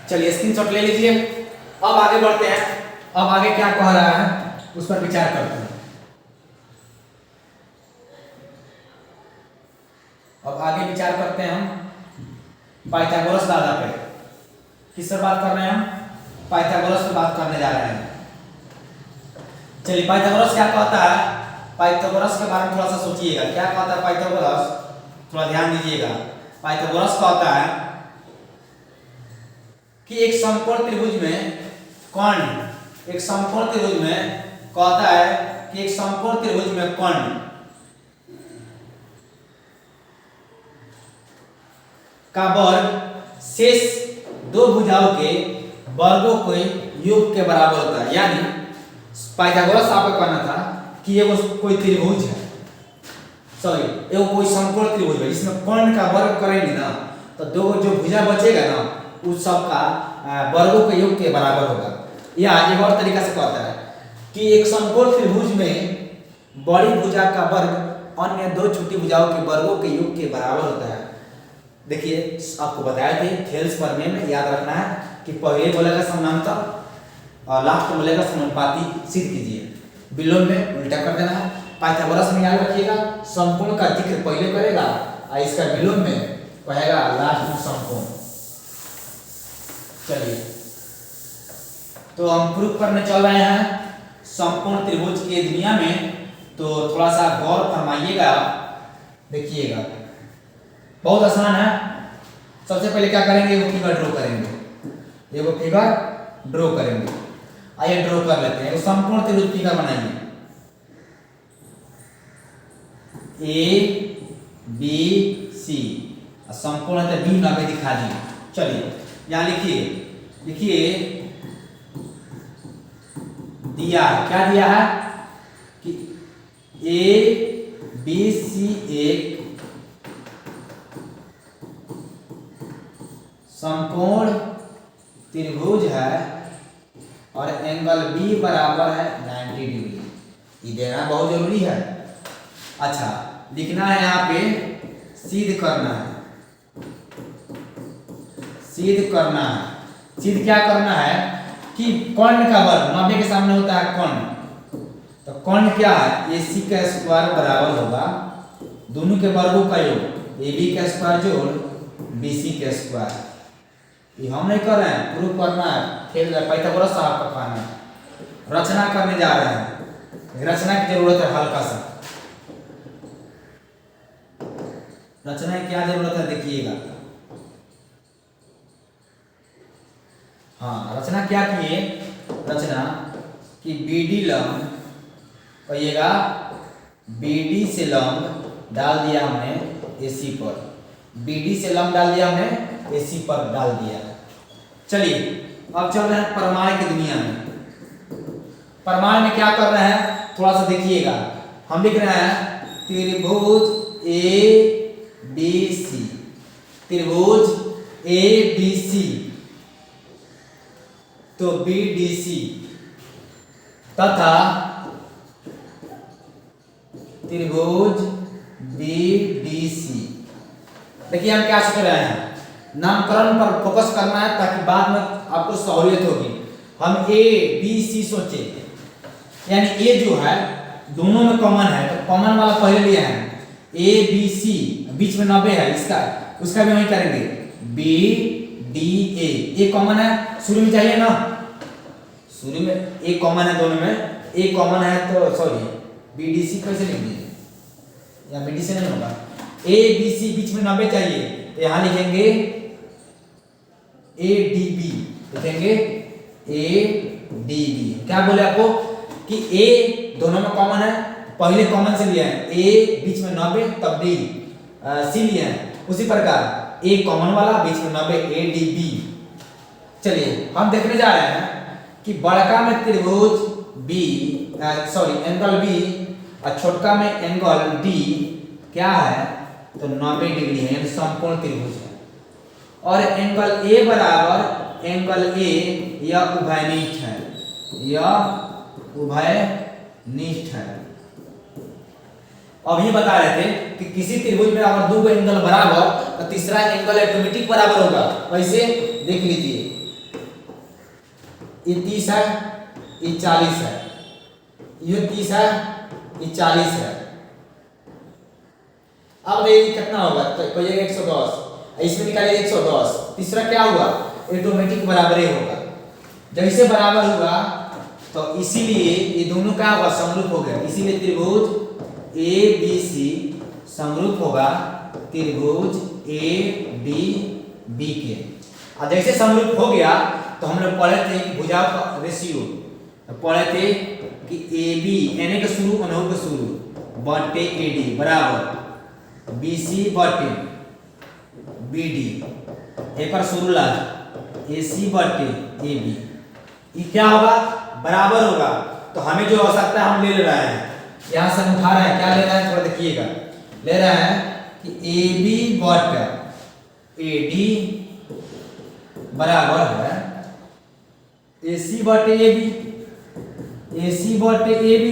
चलिए स्क्रीनशॉट ले लीजिए। अब आगे बढ़ते हैं, अब आगे क्या कह रहा है उस पर विचार करते हैं। अब आगे विचार करते हैं हम पाइथागोरस दादा पे। किससे बात कर रहे हैं हम? पाइथागोरस पे बात करने जा रहे हैं। चलिए, पाइथागोरस क्या कहता है, पाइथागोरस के बारे में थोड़ा सा सोचिएगा, क्या कहता है पाइथागोरस, थोड़ा ध्यान दीजिएगा। पाइथागोरस कहता है कि एक समकोण त्रिभुज में कोण, एक समकोण त्रिभुज में कहता है कि एक समकोण त्रिभुज में कोण का वर्ग शेष दो भुजाओं के वर्गों के योग के बराबर होता है। यानी पाइथागोरस आपको कहना था कि ये वो कोई त्रिभुज है, सॉरी ये वो कोई समकोण त्रिभुज है, जिसमें कोण का वर्ग करेंगे ना तो दो जो भुजा बचेगा ना उस सब का वर्गों के योग के बराबर होगा। या एक और तरीका से कहता है कि एक समकोण त्रिभुज में बड़ी भुजा का वर्ग अन्य दो छोटी भुजाओं के वर्गों के योग के बराबर होता है। देखिए, आपको बताया थे थेल्स प्रमेय में, याद रखना है कि पहले बोलेगा समानांतर और लास्ट में बोलेगा समानुपाती। सिद्ध कीजिए, विलोम में उल्टा कर देना है। पाइथागोरस में याद रखिएगा समकोण का जिक्र पहले करेगा और इसका विलोम में कहेगा लास्ट में समकोण। चलिए, तो हम प्रूफ करने चल रहे हैं समकोण त्रिभुज की दुनिया में, तो थोड़ा सा गौर फरमाइएगा, देखिएगा बहुत आसान है। सबसे पहले क्या करेंगे, वो फिगर ड्रॉ करेंगे, वो फिगर ड्रॉ करेंगे। आइए ड्रॉ कर लेते हैं, समकोण त्रिभुज फिगर बनाइए, ए बी सी, समकोण है तो बी ना भी दिखा दी। चलिए यहाँ लिखिए, लिखिए दिया है, क्या दिया है कि ए बी सी एक समकोण त्रिभुज है और एंगल बी बराबर है 90 डिग्री। ये देना बहुत जरूरी है। अच्छा, लिखना है यहाँ पे सिद्ध करना है, सिद्ध करना है। सिद्ध क्या करना है कि कोण का वर्ग 90 के सामने होता है कोण, तो कोण क्या है, AC का स्क्वायर बराबर होगा दोनों के वर्गों का योग, AB का स्क्वायर जोड़ BC का स्क्वायर। ये हम नहीं कर रहे हैं, प्रूफ करना है, खेल पाइथागोरस साहब का कहना है, रचना करने जा रहे हैं। रचना की जरूरत है, हल्का सा रचना की क्या जरूरत है देखिएगा। हाँ, रचना क्या किए, रचना कि BD लंब, कहिएगा BD से लंब डाल दिया हमने AC पर, BD से लंब डाल दिया हमने, AC पर डाल दिया। चलिए अब चल रहे हैं परमाणु की दुनिया में। परमाणु में क्या कर रहे हैं थोड़ा सा देखिएगा। हम लिख रहे हैं त्रिभुज ABC, त्रिभुज ABC, तो BDC तथा त्रिभुज BDC। देखिए हम क्या सोच रहे हैं, नामकरण पर फोकस करना है ताकि बाद में आपको सहूलियत होगी। हम ABC सोचे, यानी ए जो है दोनों में कॉमन है, तो कॉमन वाला पहले लिया है। ABC बीच में 90 है, इसका उसका भी वही करेंगे। BDA ए कॉमन है, शुरू में चाहिए ना, शुरू में ए कॉमन है, दोनों में ए कॉमन है, तो सॉरी BDC कैसे लिख दिए, या BDC नहीं होगा, ABC बीच में 90 चाहिए, तो यहाँ लिखेंगे ADB, लिखेंगे ADB। क्या बोले आपको कि A दोनों में कॉमन है, पहले कॉमन से लिया है, A बीच में 90 तब D C लिया है, उसी प्रकार A कॉमन वाला बीच में 90 ADB। चलिए हम देखने जा रहे हैं कि बड़का में त्रिभुज B एंगल B और छोटका में एंगल D क्या है, तो 90 डिग्री है, यानी समकोण त्रिभुज है। और एंगल A बराबर एंगल A यह उभयनिष्ठ है, यह उभयनिष्ठ है। अब ये बता रहे थे कि किसी त्रिभुज में अगर दो एंगल बराबर तो तीसरा एंगल ऑटोमेटिक बराबर होगा। वैसे देख लीजिए, ये 30 है, ये 40 है, ये 30 है, ये 40 है। अब देखिए कितना होगा, तो कोई 110, इसमें निकालिए 110, तीसरा क्या हुआ, ऑटोमेटिक बराबर ही होगा। जैसे बराबर होगा तो इसीलिए ये दोनों क्या होगा, समरूप हो गया, इसीलिए त्रिभुज ABC समरूप होगा त्रिभुज ADB के। और जैसे समरूप हो गया तो हम लोग पढ़े थे भुजाओं का रेशियो, पढ़े थे कि AB NA का शुरू NO का शुरू बटे AD बराबर BC बटे BD, एक और शुरू लास्ट AC बटे AB। ये क्या होगा, बराबर होगा। तो हमें जो आवश्यकता है हम ले रहे हैं, यहां से हम उठा रहे हैं, क्या ले रहे हैं थोड़ा देखिएगा, ले रहे हैं कि AB बटे AD बराबर है AC बटे AB, AC बटे AB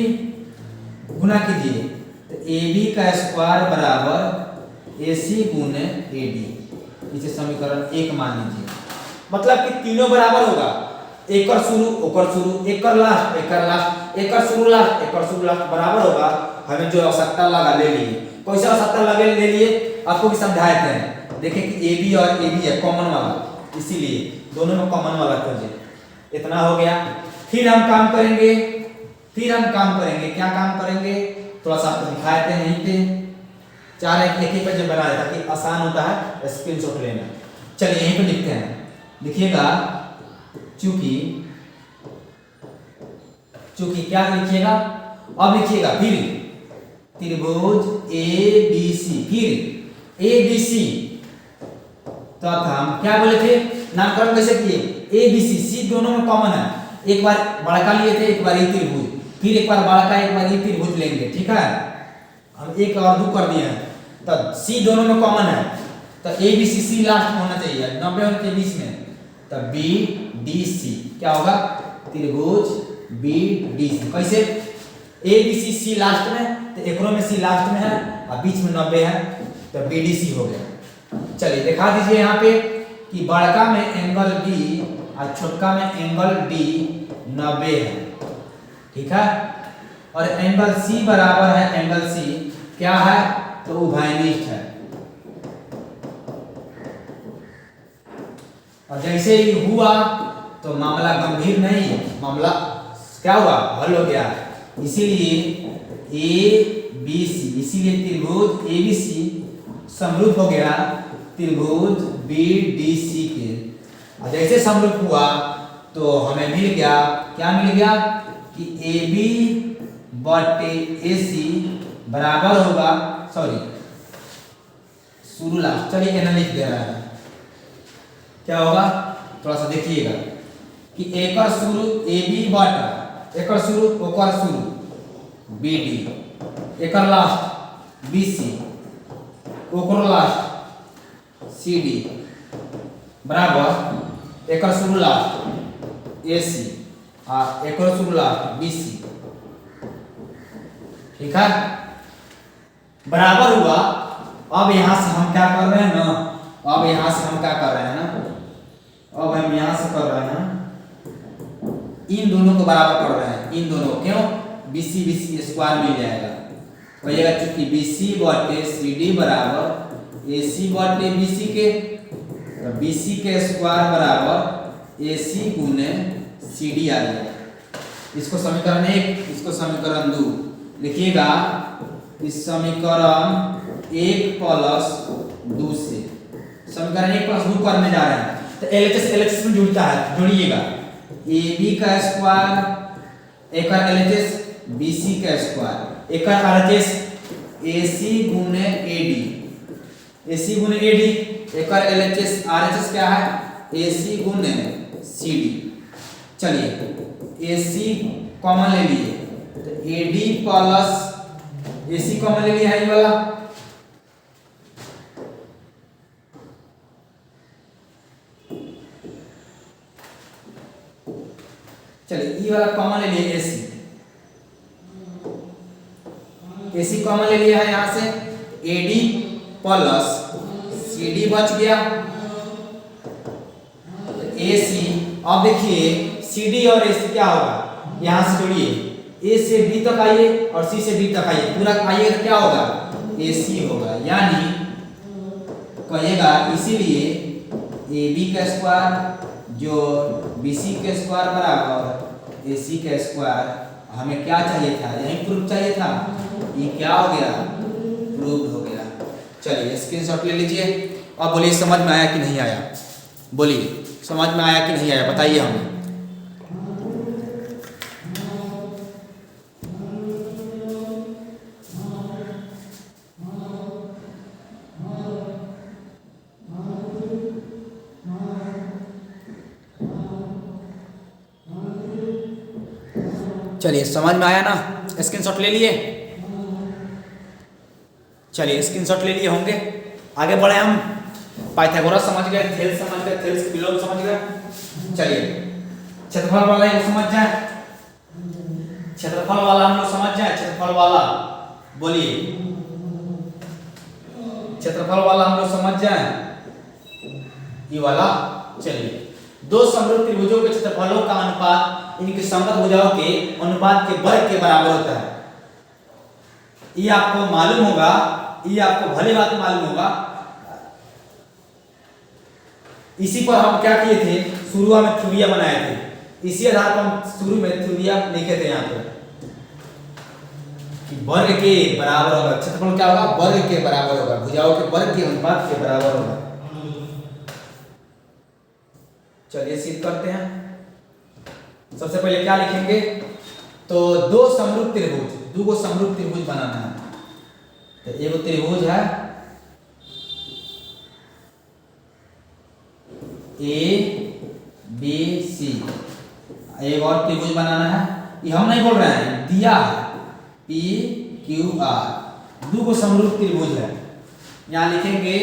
गुना कीजिए, तो AB का स्क्वायर बराबर AC गुने AD। इसे समीकरण 1 मान लीजिए, मतलब कि तीनों बराबर होगा, एक और शुरू ओकर शुरू, एक और लास्ट एक और लास्ट, एक और शुरू लास्ट एक और शुरू लास्ट बराबर होगा। हमें जो आवश्यकता लगा ले लिए, कैसे आवश्यकता लगे ले लिए आपको भी समझाए थे। देखें कि AB और AB है कॉमन वाला, इसीलिए दोनों में कॉमन वाला खोजे। इतना हो गया, फिर हम काम करेंगे, क्या काम करेंगे, थोड़ा सा आपको दिखाए थे यहीं पे, चार एक ही पेज बना देता कि आसान होता है स्क्रीनशॉट लेना। चलिए यहीं पे लिखते हैं, लिखिएगा चूंकि क्या लिखिएगा, अब लिखिएगा फिर त्रिभुज ABC, फिर ABC तथा हम क्या बोले थे, नामकरण कैसे किए, ABC C दोनों में कॉमन है, एक बार बड़का लिए थे, एक बार ये त्रिभुज, फिर एक बार बड़का एक बार ये त्रिभुज लेंगे, ठीक है। हम एक और दो कर दिए हैं, तो C दोनों में कॉमन है, तो ABC C लास्ट में होना चाहिए, 90 के बीच में, तो BDC क्या होगा, त्रिभुज BDC। कैसे, ABC C लास्ट में, तो एकरो में C लास्ट में है और बीच में 90 है, तो BDC हो गया। चलिए दिखा दीजिए यहाँ पे कि बड़का में एंगल B और छोटका में एंगल D 90 है, ठीक है। और एंगल C बराबर है, एंगल C क्या है, तो उभयनिष्ठ है। और जैसे ही हुआ तो मामला गंभीर नहीं, मामला क्या हुआ, हल हो गया। इसीलिए ABC, इसीलिए त्रिभुज ABC समरूप हो गया त्रिभुज BDC के। और जैसे समरूप हुआ तो हमें मिल गया, क्या मिल गया कि AB बटे AC बराबर होगा, शुरू लास्ट। चलिए एना लिख दे रहा है, क्या होगा थोड़ा सा देखिएगा कि एकर शुरू ए बी बटा एकर शुरू ओकर शुरू बी डी, एकर लास्ट बी सी, ओकर लास्ट सी डी बराबर एकर शुरू लास्ट ए सी और एकर शुरू लास्ट बी सी। ठीक है, बराबर हुआ। अब यहां से हम क्या कर रहे हैं ना, अब यहां से हम क्या कर रहे हैं ना, अब हम यहां से कर रहे हैं इन दोनों को बराबर कर रहे हैं, इन दोनों क्यों, BC BC स्क्वायर मिल जाएगा। कहिएगा चूंकि BC बटे CD बराबर AC बटे BC के, तो BC के स्क्वायर बराबर AC गुने CD आ गया। इसको समीकरण 1, इसको समीकरण 2 लिखिएगा। इस समीकरण 1 प्लस 2 से समीकरण 1 प्लस 2 करने जा रहे हैं, तो LHS LHS में जुड़ता है, जोड़िएगा। AB का स्क्वायर एक LHS BC का स्क्वायर एक RHS AC गुने AD, AC गुने AD एक LHS RHS क्या है AC गुने CD। चलिए AC कॉमन ले लिए, तो AD प्लस AC कॉमन ले लिया है ये वाला, चलिए ये वाला कॉमन ले लिए AC कॉमन ले लिया है यहां से, AD प्लस CD बच गया तो AC। अब देखिए CD और AC क्या होगा, यहां से जोड़िए, A से B तक आइए और C से D तक आइए, पूरा आइए तो क्या होगा AC होगा। यानी कहिएगा इसीलिए AB का स्क्वायर जो BC के स्क्वायर बराबर AC का स्क्वायर, हमें क्या चाहिए था, यही प्रूफ चाहिए था, ये क्या हो गया प्रूफ हो गया। चलिए स्क्रीनशॉट ले लीजिए। अब बोलिए समझ में आया कि नहीं आया, बोलिए समझ में आया कि नहीं आया, बताइए हमें। चलिए समझ में आया ना, स्क्रीनशॉट ले लिए, चलिए स्क्रीनशॉट ले लिए होंगे। आगे बढ़े हम, पाइथागोरस समझ गए, थेल्स समझ गए, थेल्स के विलोम समझ गए। चलिए क्षेत्रफल वाला ये समझ जाए, क्षेत्रफल वाला हम लोग समझ जाए, क्षेत्रफल वाला बोलिए, क्षेत्रफल वाला हम लोग समझ जाए ये वाला। चलिए दो समरूप त्रिभुजों के क्षेत्रफलों का अनुपात इनकी समगत भुजाओं के अनुपात के वर्ग के बराबर होता है। ये आपको मालूम होगा, ये आपको भली बात मालूम होगा। इसी पर हम क्या किए थे, शुरू में थ्योरिया बनाए थे, इसी आधार पर हम शुरू में थ्योरिया लिखे थे यहाँ पर कि वर्ग के बराबर होगा, क्षेत्रफल क्या होगा वर्ग के बराबर होगा, भुजाओं के वर्ग के अनुपात के बराबर होगा। चलिए सिद्ध करते हैं। सबसे पहले क्या लिखेंगे, तो दो समरूप त्रिभुज, दो को समरूप त्रिभुज बनाना है। तो एक त्रिभुज है ABC, एक और त्रिभुज बनाना है, ये हम नहीं बोल रहे हैं, दिया है PQR, दो को समरूप त्रिभुज है। यहां लिखेंगे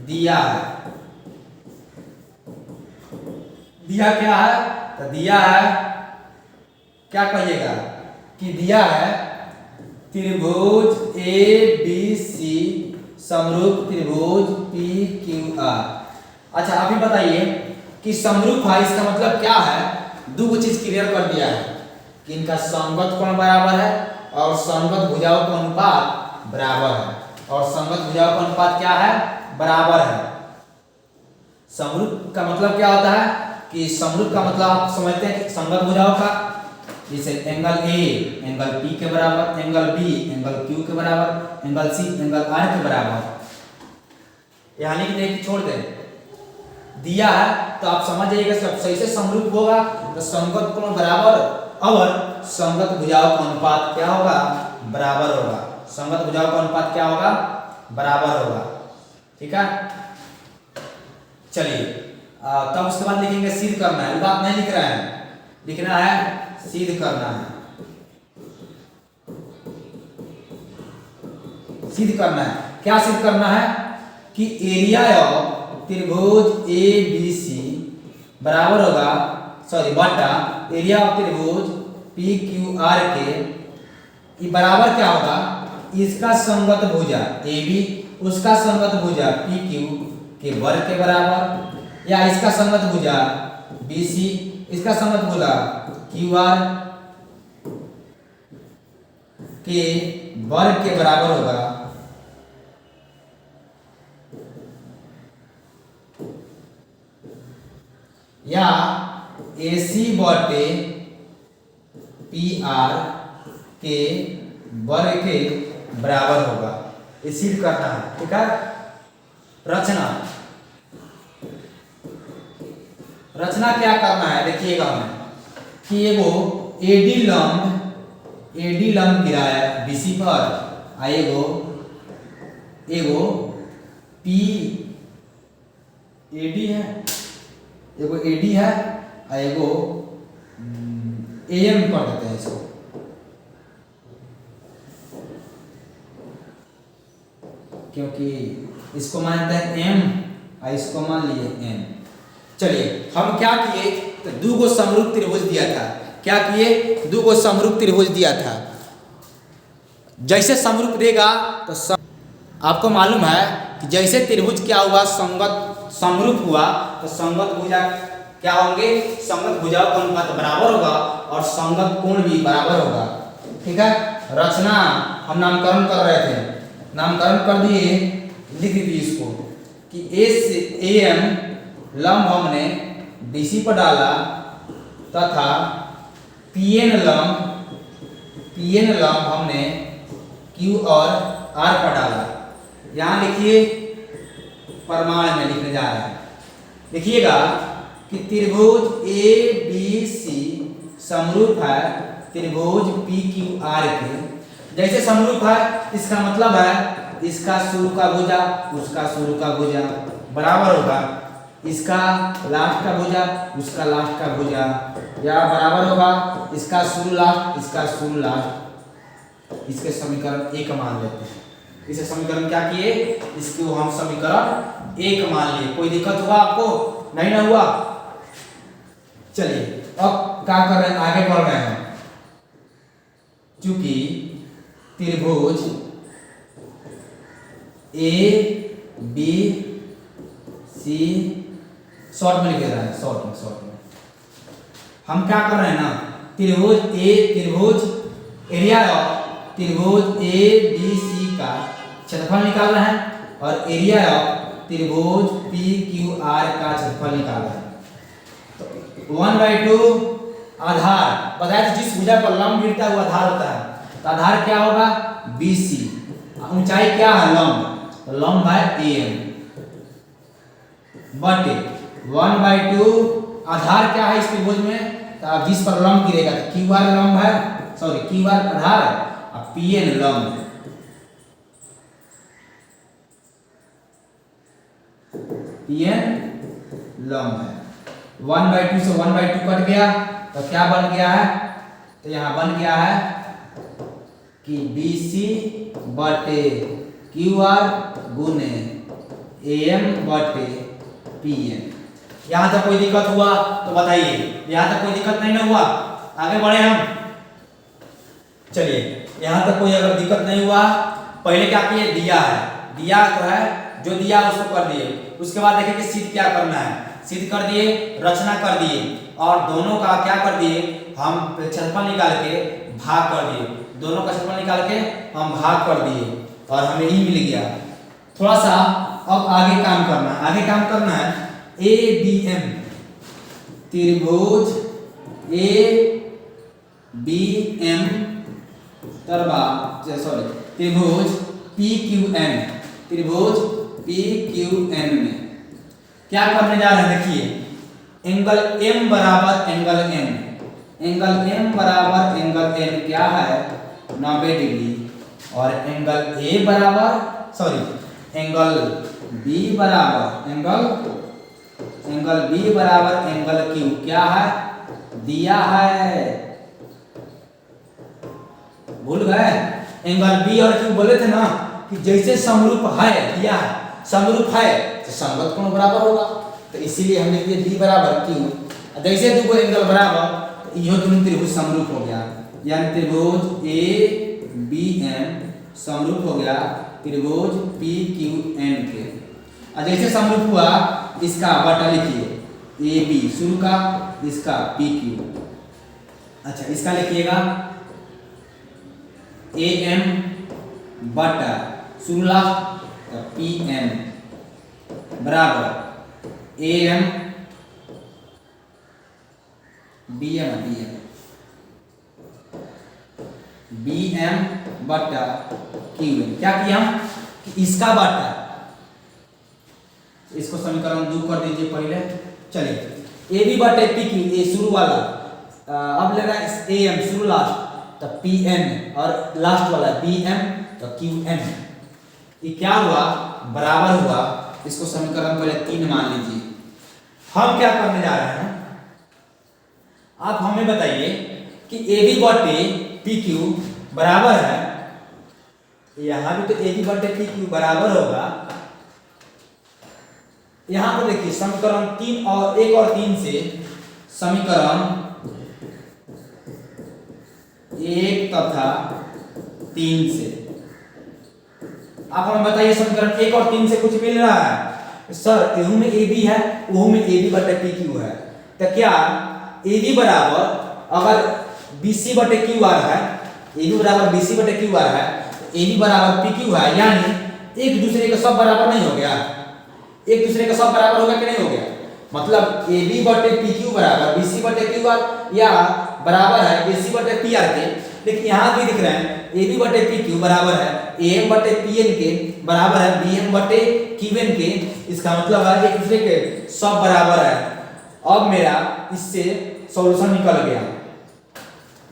दिया है, दिया क्या है, तो दिया है क्या कहिएगा कि दिया है त्रिभुज ABC समरूप त्रिभुज PQR। अच्छा आप ही बताइए कि समरूप है इसका मतलब क्या है, दो चीज क्लियर कर दिया है कि इनका समगत कोण बराबर है और समगत भुजाओं का अनुपात बराबर है, और समगत भुजाओं का अनुपात क्या है बराबर है। समरूप का मतलब क्या होता है कि समरूप का मतलब आप समझते हैं कि समगत भुजाओं का, जैसे एंगल A एंगल P के बराबर, एंगल B एंगल Q के बराबर, एंगल C एंगल R के बराबर। यहाँ लिख दे छोड़ दे, दिया है तो आप समझ जाइएगा सब सही से समरूप होगा तो समगत कोण बराबर और समगत भुजाओं का अनुपात क्या होगा बराबर होगा, समगत भुजाओं का अनुपात क्या होगा बराबर होगा। ठीक है। चलिए तब उसके बाद लिखेंगे सिद्ध करना है, वो बात नहीं लिख रहा है, लिखना है सिद्ध करना है, सिद्ध करना है। क्या सिद्ध करना है कि एरिया ऑफ त्रिभुज ए बी सी बराबर होगा बटा एरिया ऑफ त्रिभुज पी क्यू आर के बराबर क्या होगा, इसका संगत भुजा ए बी उसका संगत भुजा पी क्यू के वर्ग के बराबर, या इसका संगत भुजा बी सी इसका संगत भुजा क्यू आर के वर्ग के बराबर होगा, या AC बटे पी आर के वर्ग के बराबर होगा। ये सिद्ध करना है, ठीक है। रचना रचना क्या करना है देखिएगा हमें कि एगो एडी लंब गिराया BC पर, एगो पी एडी है, एगो एडी है और एगो AM कर देते हैं इसको, क्योंकि इसको मानते हैं M और इसको मान लिए N। चलिए हम क्या किए तो दो गो समरूप त्रिभुज दिया था, क्या किए दो गो समरूप त्रिभुज दिया था। जैसे समरूप देगा तो आपको मालूम है कि जैसे त्रिभुज क्या हुआ समरूप हुआ तो संगत भुजा क्या होंगे, संगत भुजाओं का अनुपात बराबर होगा और संगत कोण भी बराबर होगा, ठीक है। रचना हम नामकरण कर रहे थे, नामकरण कर दिए, लिख दिए इसको कि AM लंब हमने BC पर डाला तथा PN लंब हमने Q और R पर डाला। यहाँ लिखिए प्रमाण में लिखने जा रहे हैं, लिखिएगा कि त्रिभुज ABC समरूप है त्रिभुज PQR के। जैसे समरूप है इसका मतलब है इसका शुरू का भुजा उसका शुरू का भुजा बराबर होगा, इसका लास्ट का भुजा उसका लास्ट का भुजा या बराबर होगा, इसका शुरू लास्ट इसका शुरू लास्ट। इसके समीकरण एक मान लेते हैं, इसे समीकरण क्या किए, इसको हम समीकरण एक मान लिए। कोई दिक्कत हुआ आपको, नहीं ना हुआ। चलिए अब क्या कर रहे हैं, आगे बढ़ रहे हैं। चूंकि त्रिभुज ABC शॉर्ट में लिख रहा है, शॉर्ट में हम क्या कर रहे हैं ना, त्रिभुज एरिया ऑफ त्रिभुज ABC का क्षेत्रफल निकाल रहे हैं और एरिया ऑफ त्रिभुज PQR का क्षेत्रफल निकाल रहे हैं। तो 1/2 आधार बताया था, जिस भुजा पर लंब गिरता है वो आधार होता है, तो आधार क्या होगा BC, ऊंचाई क्या है लंब, तो लंब है AM बटे 1/2 आधार क्या है इस त्रिभुज में, तो जिस पर लंब गिरेगा तो QR लंब है, QR आधार है और PN लंब है। PN लंब है। 1/2 से 1/2 कट गया तो क्या बन गया है, तो यहाँ बन गया है कि BC बटे QR गुने AM बटे PN। यहाँ तक कोई दिक्कत हुआ तो बताइए, यहाँ तक कोई दिक्कत नहीं ना हुआ, आगे बढ़े हम। चलिए यहाँ तक कोई अगर दिक्कत नहीं हुआ, पहले क्या किए, दिया है, दिया तो है जो दिया उसको कर दिए, उसके बाद देखिए कि सिद्ध क्या करना है, सिद्ध कर दिए, रचना कर दिए और दोनों का क्या कर दिए, हम क्षेत्रफल निकाल के भाग कर दिए, दोनों का क्षेत्रफल निकाल के हम भाग कर दिए और हमें ही मिल गया। थोड़ा सा अब आगे काम करना है, ABM त्रिभुज ABM त्रिभुज PQN में क्या करने जा रहे हैं, देखिए एंगल M बराबर एंगल N, एंगल M बराबर एंगल N क्या है 90 डिग्री और एंगल A बराबर एंगल बी बराबर एंगल क्यू क्या है दिया है, भूल गए। एंगल बी और क्यू बोले थे ना कि जैसे समरूप है दिया है, समरूप है तो समगत कोण बराबर होगा, तो इसीलिए हम लिख दिए बी बराबर क्यू। जैसे दो एंगल बराबर तो इहो दोनों त्रिभुज समरूप हो गया, यानी त्रिभुज ए बी एम समरूप हो गया त्रिभुज पी क्यू एन के। और जैसे समरूप हुआ इसका बटा लिखिए ए बी शुरू का, इसका पी क्यू। अच्छा इसका लिखिएगा ए एम बटा शुरू लास्ट पी एम बराबर ए एम बी एम बटा क्यू एम। क्या किया कि इसका बटा, इसको समीकरण 2 कर दीजिए पहले। चलिए ए बी बटे पी क्यू, ए शुरू वाला, अब ले रहा है ए एम शुरू लास्ट तो पी एन, और लास्ट वाला बी एम तो क्यू एन। ये क्या हुआ बराबर हुआ, इसको समीकरण पहले 3 मान लीजिए। हम क्या करने जा रहे हैं, आप हमें बताइए कि ए बी बटे पी क्यू बराबर है, यहां भी तो ए बी बटे पी क्यू बराबर होगा। यहां पर देखिए समीकरण 3 और 1 और 3 से, समीकरण 1 तथा 3 से आप हमें बताइए समीकरण 1 और 3 से कुछ मिल रहा है सर? एहू में ए बी है, ओहू में ए बी बटे पी क्यू है, तो क्या ए बी बराबर अगर बी सी बटे क्यू आर है, ए बी बराबर बी सी बटे क्यू आर है, ए बी बराबर पी क्यू है, यानी एक दूसरे का सब बराबर नहीं हो गया, एक दूसरे का सब बराबर हो गया कि नहीं हो गया? मतलब ए बी बटे पी क्यू बराबर बी सी बटे क्यू आर या बराबर है ए सी बटे पी आर के। लेकिन यहाँ भी दिख रहे हैं ए बी बटे पी क्यू बराबर है ए एम बटे पी एन के, बराबर है बी एम बटे क्यू एन के। इसका मतलब है एक दूसरे के सब बराबर है। अब मेरा इससे सॉल्यूशन निकल गया।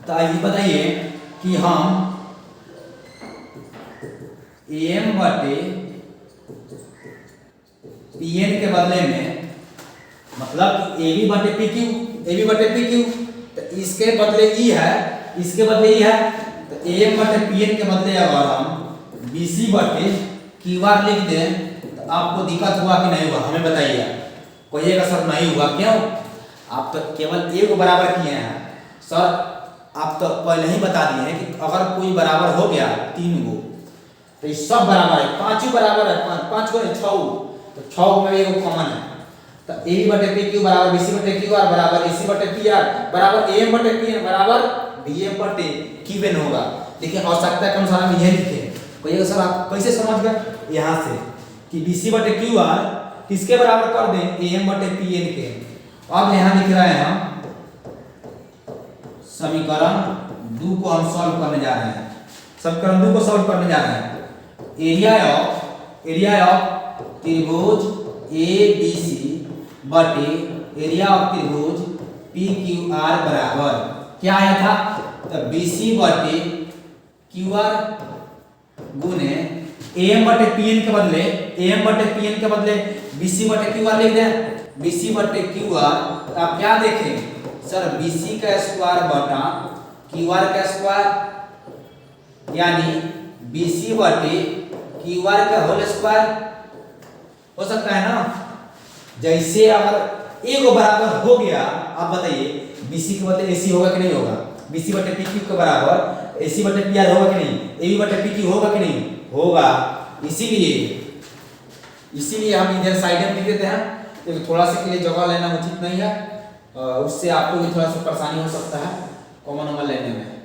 तो आइए बताइए कि हम ए एम बटे पी एन के बदले में, मतलब ए बी बटे पी क्यू, ए बी बटे पी क्यू, तो इसके बदले ई है, इसके बदले ई है, तो ए एम बटे पी एन के बदले अगर हम बी सी बटे क्यू आर लिख दें तो आपको दिक्कत हुआ कि नहीं हुआ हमें बताइए। कहिएगा सर नहीं हुआ, क्यों? आप तो केवल एक बराबर किए हैं सर, आप तो पहले ही बता दिए हैं कि अगर कोई बराबर हो गया 3 गो तो ये सब बराबर है, 5 ही बराबर है, 5 गो 6, तो 6 में एक कॉमन है। तो ए बी बटे पी क्यू बराबर बी सी बटे क्यू आर बराबर ए सी बटे पी आर बराबर ए एम बटे पी एन बराबर बी एम बटे क्यू एन होगा। देखिए आवश्यकता के अनुसार हम यह लिखे। कहिएगा सर आप कैसे समझ गए? यहाँ से कि बी सी बटे क्यू आर किसके बराबर कर दें? ए एम बटे पी एन के। अब यहाँ लिख रहे हैं हम समीकरण 2 को हम सॉल्व करने जा रहे हैं। समीकरण 2 को सॉल्व करने जा रहे हैं। एरिया ऑफ त्रिभुज ए बी सी बटे एरिया ऑफ त्रिभुज पी क्यू आर बराबर क्या आया था? तो बी सी बटे क्यू आर गुने ए एम बटे पी एन के बदले, ए एम बटे पी एन के बदले बी सी बटे क्यू आर लिख दें। बी सी बटे क्यू आर, तो आप क्या देखें सर? बी सी का स्क्वायर बटा क्यू आर का स्क्वायर, यानी बी सी बटे क्यू आर का होल स्क्वायर हो सकता है ना। जैसे अगर एक बराबर हो गया, आप बताइए बीसी के बदले एसी होगा कि नहीं होगा? बीसी बटे पी क्यू के बराबर एसी बटे पी आर होगा कि नहीं? ए बी बटे पी क्यू होगा कि नहीं? होगा। इसीलिए हम इधर साइड में लिख देते हैं, क्योंकि थोड़ा सा के लिए जगह लेना उचित नहीं है, उससे आपको भी थोड़ा सा परेशानी हो सकता है कॉमन नंबर लेने में।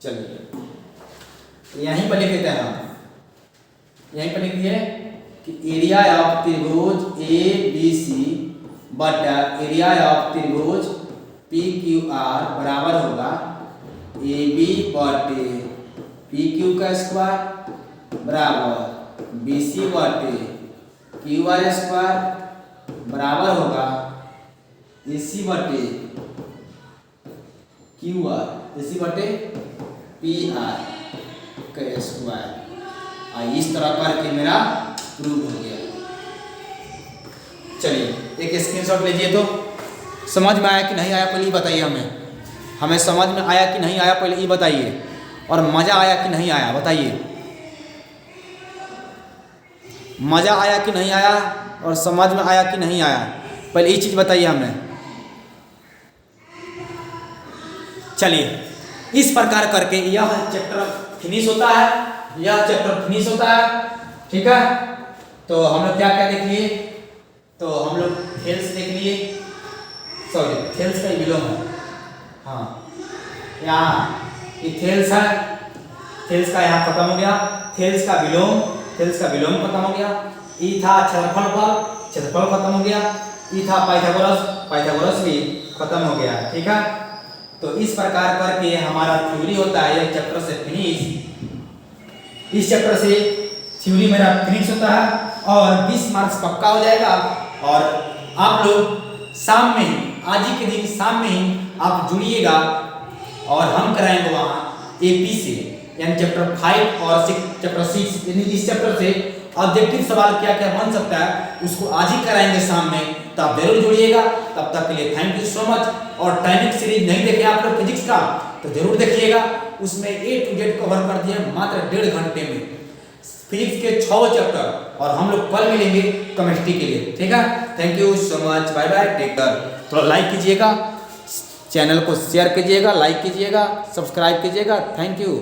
चलिए यहीं पर लिख देते हैं हम, यहीं पर लिख दिए कि एरिया ऑफ त्रिभुज ए बी सी बटा एरिया ऑफ त्रिभुज पी क्यू आर बराबर होगा ए बी बटे पी क्यू का स्क्वायर बराबर बी सी बटे क्यू आर स्क्वायर बराबर होगा AC बटे QR, AC बटे PR का स्क्वायर। इस तरह करके मेरा प्रूव हो गया। चलिए एक स्क्रीनशॉट लीजिए। तो समझ में आया कि नहीं आया पहले ये बताइए हमें समझ में आया कि नहीं आया पहले ये बताइए, और मज़ा आया कि नहीं आया बताइए। मज़ा आया कि नहीं आया और समझ में आया कि नहीं आया, पहले ये चीज़ बताइए हमें। चलिए इस प्रकार करके यह चैप्टर फिनिश होता है, यह चैप्टर फिनिश होता है। ठीक है, तो हम लोग क्या क्या देख लिए? तो हम लोग थेल्स देख लिए, सॉरी थेल्स का विलोम है, हाँ यहाँ ये थेल्स है, थेल्स का यहाँ खत्म हो गया। थेल्स का विलोम खत्म हो गया। ई था क्षेत्रफल खत्म हो गया। ई था पाइथागोरस भी खत्म हो गया। ठीक है, तो इस प्रकार करके हमारा थ्योरी होता है यह चैप्टर से फिनिश। इस चैप्टर से थ्योरी मेरा फिनिश होता है और 20 मार्क्स पक्का हो जाएगा। और आप लोग शाम में ही, आज ही के दिन शाम में ही आप जुड़िएगा और हम कराएंगे वहाँ AP से, यानी चैप्टर 5 और चैप्टर 6, यानी इस चैप्टर से ऑब्जेक्टिव सवाल क्या क्या बन सकता है उसको आज ही कराएंगे शाम में। तो आप जरूर जुड़िएगा। तब तक के लिए थैंक यू सो मच। और टाइमिंग सीरीज नहीं देखे आप लोग फिजिक्स का तो जरूर देखिएगा, उसमें A to Z कवर कर दिया मात्र 1.5 घंटे में फिजिक्स के 6 चैप्टर। और हम लोग कल मिलेंगे केमिस्ट्री के लिए। ठीक है, thank you so much, bye bye, take care. थोड़ा लाइक कीजिएगा, चैनल को शेयर कीजिएगा, लाइक कीजिएगा, सब्सक्राइब कीजिएगा। Thank you.